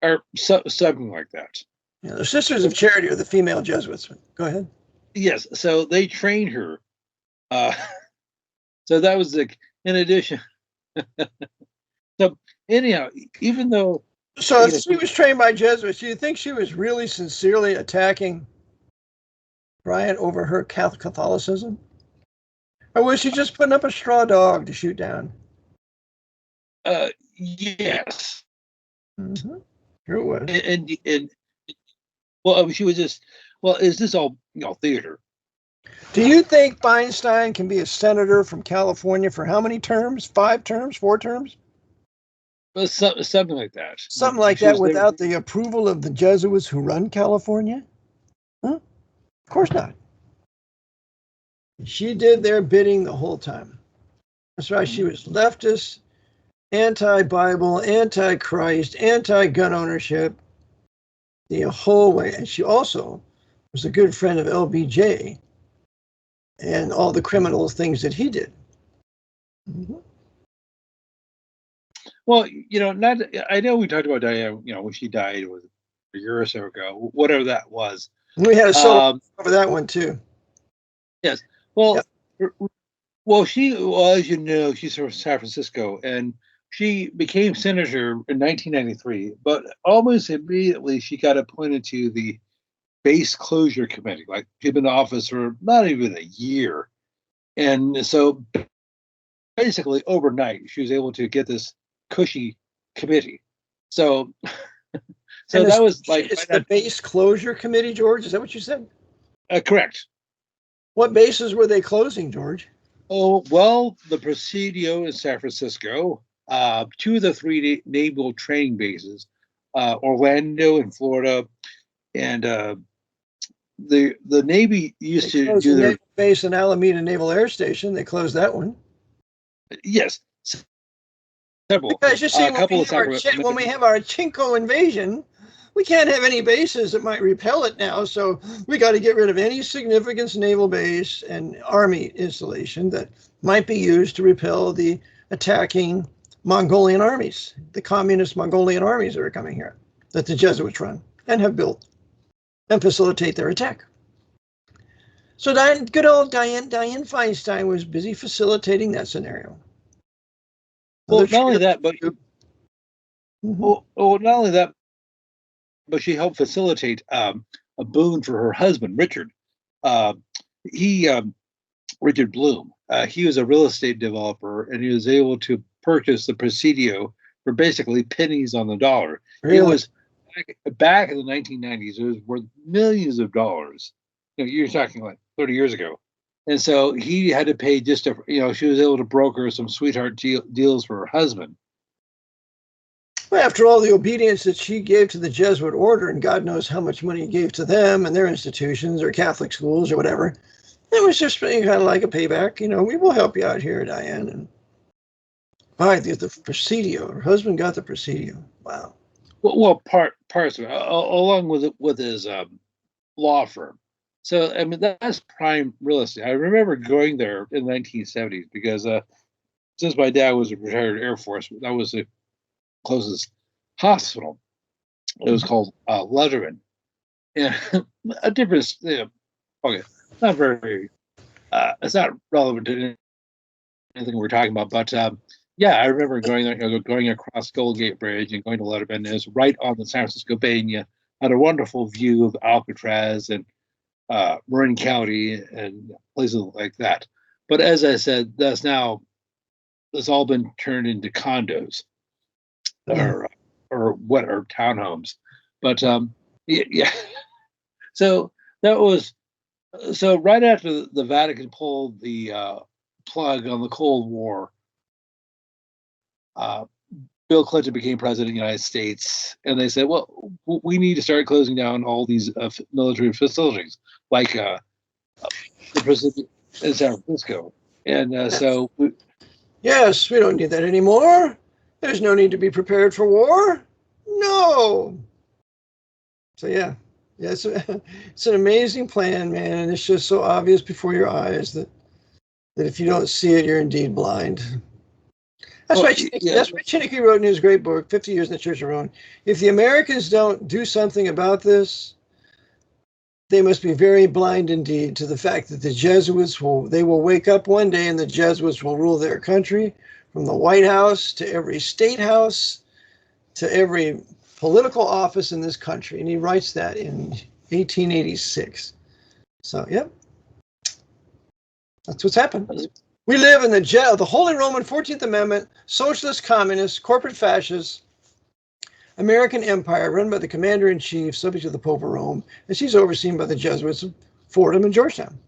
Or something like that. Yeah, the Sisters of Charity are the female Jesuits. Go ahead. Yes, so they trained her. So that was in addition. So anyhow, even though... So if she was trained by Jesuits, do you think she was really sincerely attacking Bryant over her Catholicism? Or was she just putting up a straw dog to shoot down? Yes. Mm-hmm. Sure it was. And well, she was just, well, is this all, theater? Do you think Feinstein can be a senator from California for how many terms? 5 terms? 4 terms? Well, something like that. Something like that without the approval of the Jesuits who run California? Huh? Of course not. She did their bidding the whole time. That's right. She was leftist, anti-Bible, anti-Christ, anti-gun ownership, the whole way. And she also was a good friend of LBJ and all the criminal things that he did. Mm-hmm. Well, I know we talked about Diane, when she died, it was a year or so ago, whatever that was. We had a solo over that one too. Yes. Well, as you know, she's from San Francisco, and she became senator in 1993, but almost immediately she got appointed to the base closure committee. Like, she'd been in office for not even a year. And so basically overnight, she was able to get this cushy committee. So that was like... It's the base closure committee, George? Is that what you said? Correct. What bases were they closing, George? Oh, well, the Presidio in San Francisco, 2 of the 3 naval training bases, Orlando in Florida, and the Navy used to do their base in Alameda Naval Air Station. They closed that one. Yes, several. Because you see, when we have our Chinko invasion, we can't have any bases that might repel it now. So we got to get rid of any significant naval base and army installation that might be used to repel the attacking Mongolian armies, the communist Mongolian armies that are coming here, that the Jesuits run and have built and facilitate their attack. So good old Dianne Feinstein was busy facilitating that scenario. Well, not only that, but not only that, but she helped facilitate a boon for her husband, Richard. He Richard Bloom. He was a real estate developer, and he was able to purchase the Presidio for basically pennies on the dollar. Really? It was back in the 1990s. It was worth millions of dollars. You're talking like 30 years ago. And so he had to pay just to, she was able to broker some sweetheart deals for her husband. Well, after all the obedience that she gave to the Jesuit order, and God knows how much money he gave to them and their institutions or Catholic schools or whatever, it was just kind of like a payback. We will help you out here, Diane. And the Presidio. Her husband got the Presidio. Wow. Well, parts of it, along with his law firm. So, I mean, that's prime real estate. I remember going there in the 1970s because since my dad was a retired Air Force, that was the closest hospital. It was called Letterman. And a difference, okay, not very, it's not relevant to anything we're talking about, but yeah, I remember going there, going across Golden Gate Bridge and going to Letterman. It was right on the San Francisco Bay, and you had a wonderful view of Alcatraz and Marin County and places like that. But as I said, it's all been turned into condos or townhomes. But yeah. So right after the Vatican pulled the plug on the Cold War, Bill Clinton became president of the United States, and they said, well, we need to start closing down all these military facilities, like the prison in San Francisco. And yes, we don't need that anymore. There's no need to be prepared for war. No. So yeah, it's an amazing plan, man, and it's just so obvious before your eyes that if you don't see it, you're indeed blind. That's why Chiniquy wrote in his great book, 50 Years in the Church of Rome. If the Americans don't do something about this, they must be very blind indeed to the fact that the Jesuits will wake up one day and the Jesuits will rule their country, from the White House to every state house to every political office in this country. And he writes that in 1886. So, yep. That's what's happened. We live in the Holy Roman 14th Amendment, socialist, communist, corporate fascist, American empire run by the commander-in-chief, subject to the Pope of Rome, and she's overseen by the Jesuits of Fordham and Georgetown.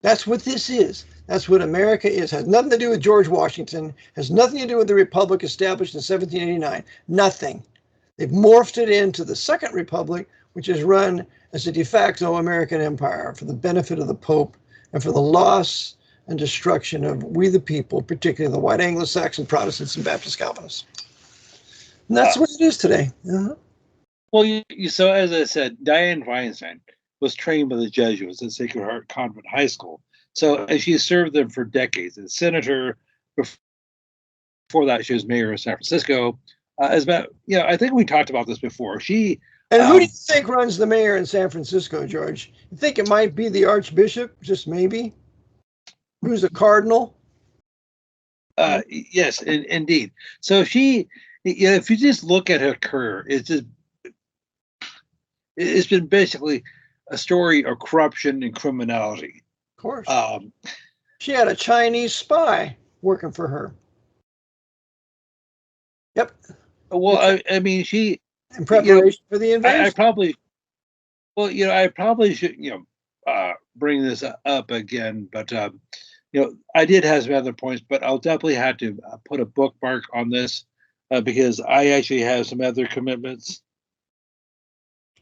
That's what this is. That's what America is. Has nothing to do with George Washington, has nothing to do with the Republic established in 1789. Nothing. They've morphed it into the Second Republic, which is run as a de facto American empire for the benefit of the Pope and for the loss and destruction of we the people, particularly the white Anglo-Saxon Protestants and Baptist Calvinists. And that's what it is today. Uh-huh. Well, so as I said, Dianne Feinstein was trained by the Jesuits at Sacred Heart Convent High School. So, and she served them for decades as senator. Before that, she was mayor of San Francisco. I think we talked about this before. Who do you think runs the mayor in San Francisco, George? You think it might be the Archbishop, just maybe? Who's a cardinal? Yes, indeed. So if you just look at her career, it's been basically a story of corruption and criminality. Of course. She had a Chinese spy working for her. Yep. Well, I mean, she in preparation for the invasion. I probably should, bring this up again, but I did have some other points, but I'll definitely have to put a bookmark on this because I actually have some other commitments.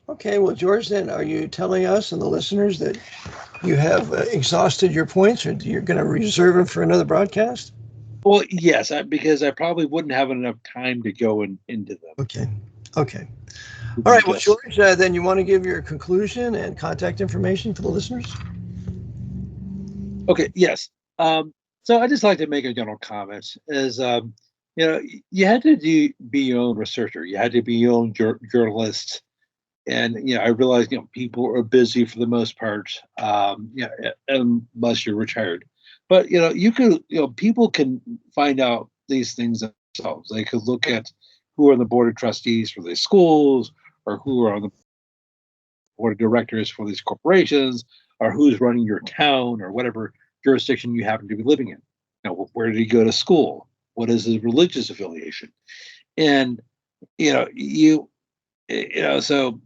Okay, well, George, then are you telling us and the listeners that you have exhausted your points, or you're going to reserve them for another broadcast? Well, yes, because I probably wouldn't have enough time to go into them. Okay. All right, well, George, then you want to give your conclusion and contact information for the listeners? Okay, yes. So I just like to make a general comment is, you had to be your own researcher. You had to be your own journalist. And, I realize, people are busy for the most part, unless you're retired. But, people can find out these things themselves. They could look at who are on the board of trustees for the schools or who are on the board of directors for these corporations, or who's running your town, or whatever jurisdiction you happen to be living in. Now, where did he go to school? What is his religious affiliation? And so,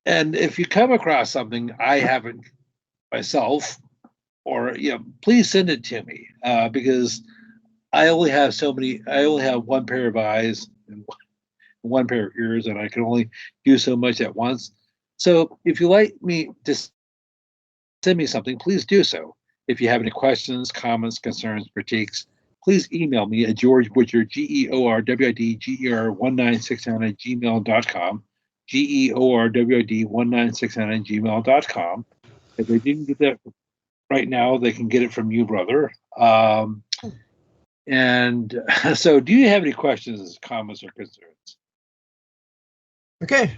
and if you come across something I haven't myself, or please send it to me, because I only have one pair of eyes and one pair of ears, and I can only do so much at once. So if you like me to send me something, please do so. If you have any questions, comments, concerns, critiques, please email me at GeorgeWidger, GeorWidger1969 GeorWidD1969 If they didn't get that right now, they can get it from you, brother. And so, do you have any questions, comments, or concerns? Okay.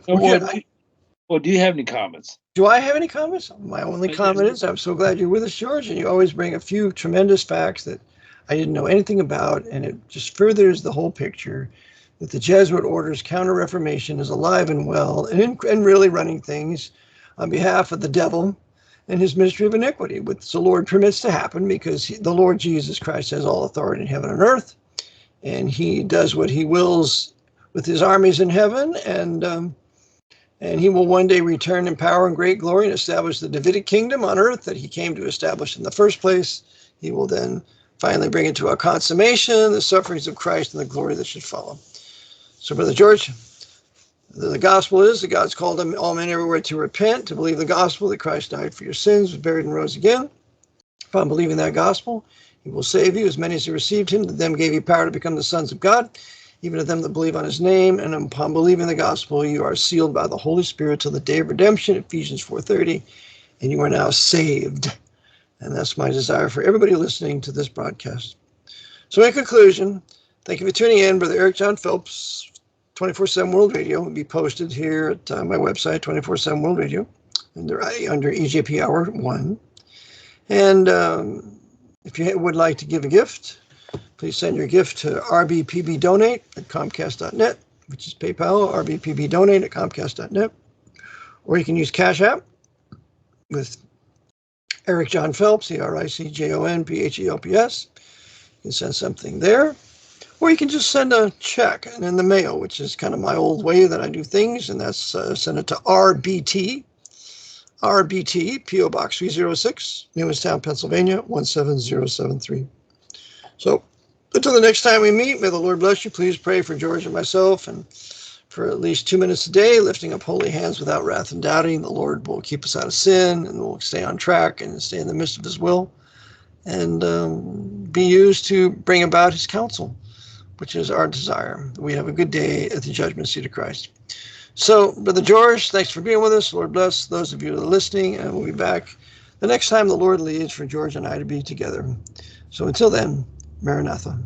Well, do you have any comments? Do I have any comments? My only comment is I'm so glad you're with us, George, and you always bring a few tremendous facts that I didn't know anything about, and it just furthers the whole picture that the Jesuit order's Counter-Reformation is alive and well and really running things on behalf of the devil and his ministry of iniquity, which the Lord permits to happen because the Lord Jesus Christ has all authority in heaven and earth, and he does what he wills with his armies in heaven, and he will one day return in power and great glory and establish the Davidic kingdom on earth that he came to establish in the first place. He will then finally bring it to a consummation, the sufferings of Christ and the glory that should follow. So, Brother George, the gospel is that God's called all men everywhere to repent, to believe the gospel that Christ died for your sins, was buried and rose again. Upon believing that gospel, he will save you. As many as who received him, to them gave you power to become the sons of God, even to them that believe on his name. And upon believing the gospel, you are sealed by the Holy Spirit till the day of redemption, Ephesians 4:30, and you are now saved. And that's my desire for everybody listening to this broadcast. So in conclusion, thank you for tuning in. Brother Eric John Phelps, 24/7 World Radio will be posted here at my website, 24/7 World Radio, under EJP Hour 1. And if you would like to give a gift, please send your gift to rbpbdonate@comcast.net, which is PayPal, rbpbdonate@comcast.net. Or you can use Cash App with Eric John Phelps, EricJohnPhelps. You can send something there. Or you can just send a check and in the mail, which is kind of my old way that I do things, and that's send it to RBT, P.O. Box 306, Newmanstown, Pennsylvania, 17073. So until the next time we meet, may the Lord bless you. Please pray for George and myself, and for at least 2 minutes a day, lifting up holy hands without wrath and doubting. The Lord will keep us out of sin, and we'll stay on track and stay in the midst of his will, and be used to bring about his counsel, which is our desire. We have a good day at the judgment seat of Christ. So, Brother George, thanks for being with us. Lord bless those of you that are listening, and we'll be back the next time the Lord leads for George and I to be together. So until then, Maranatha.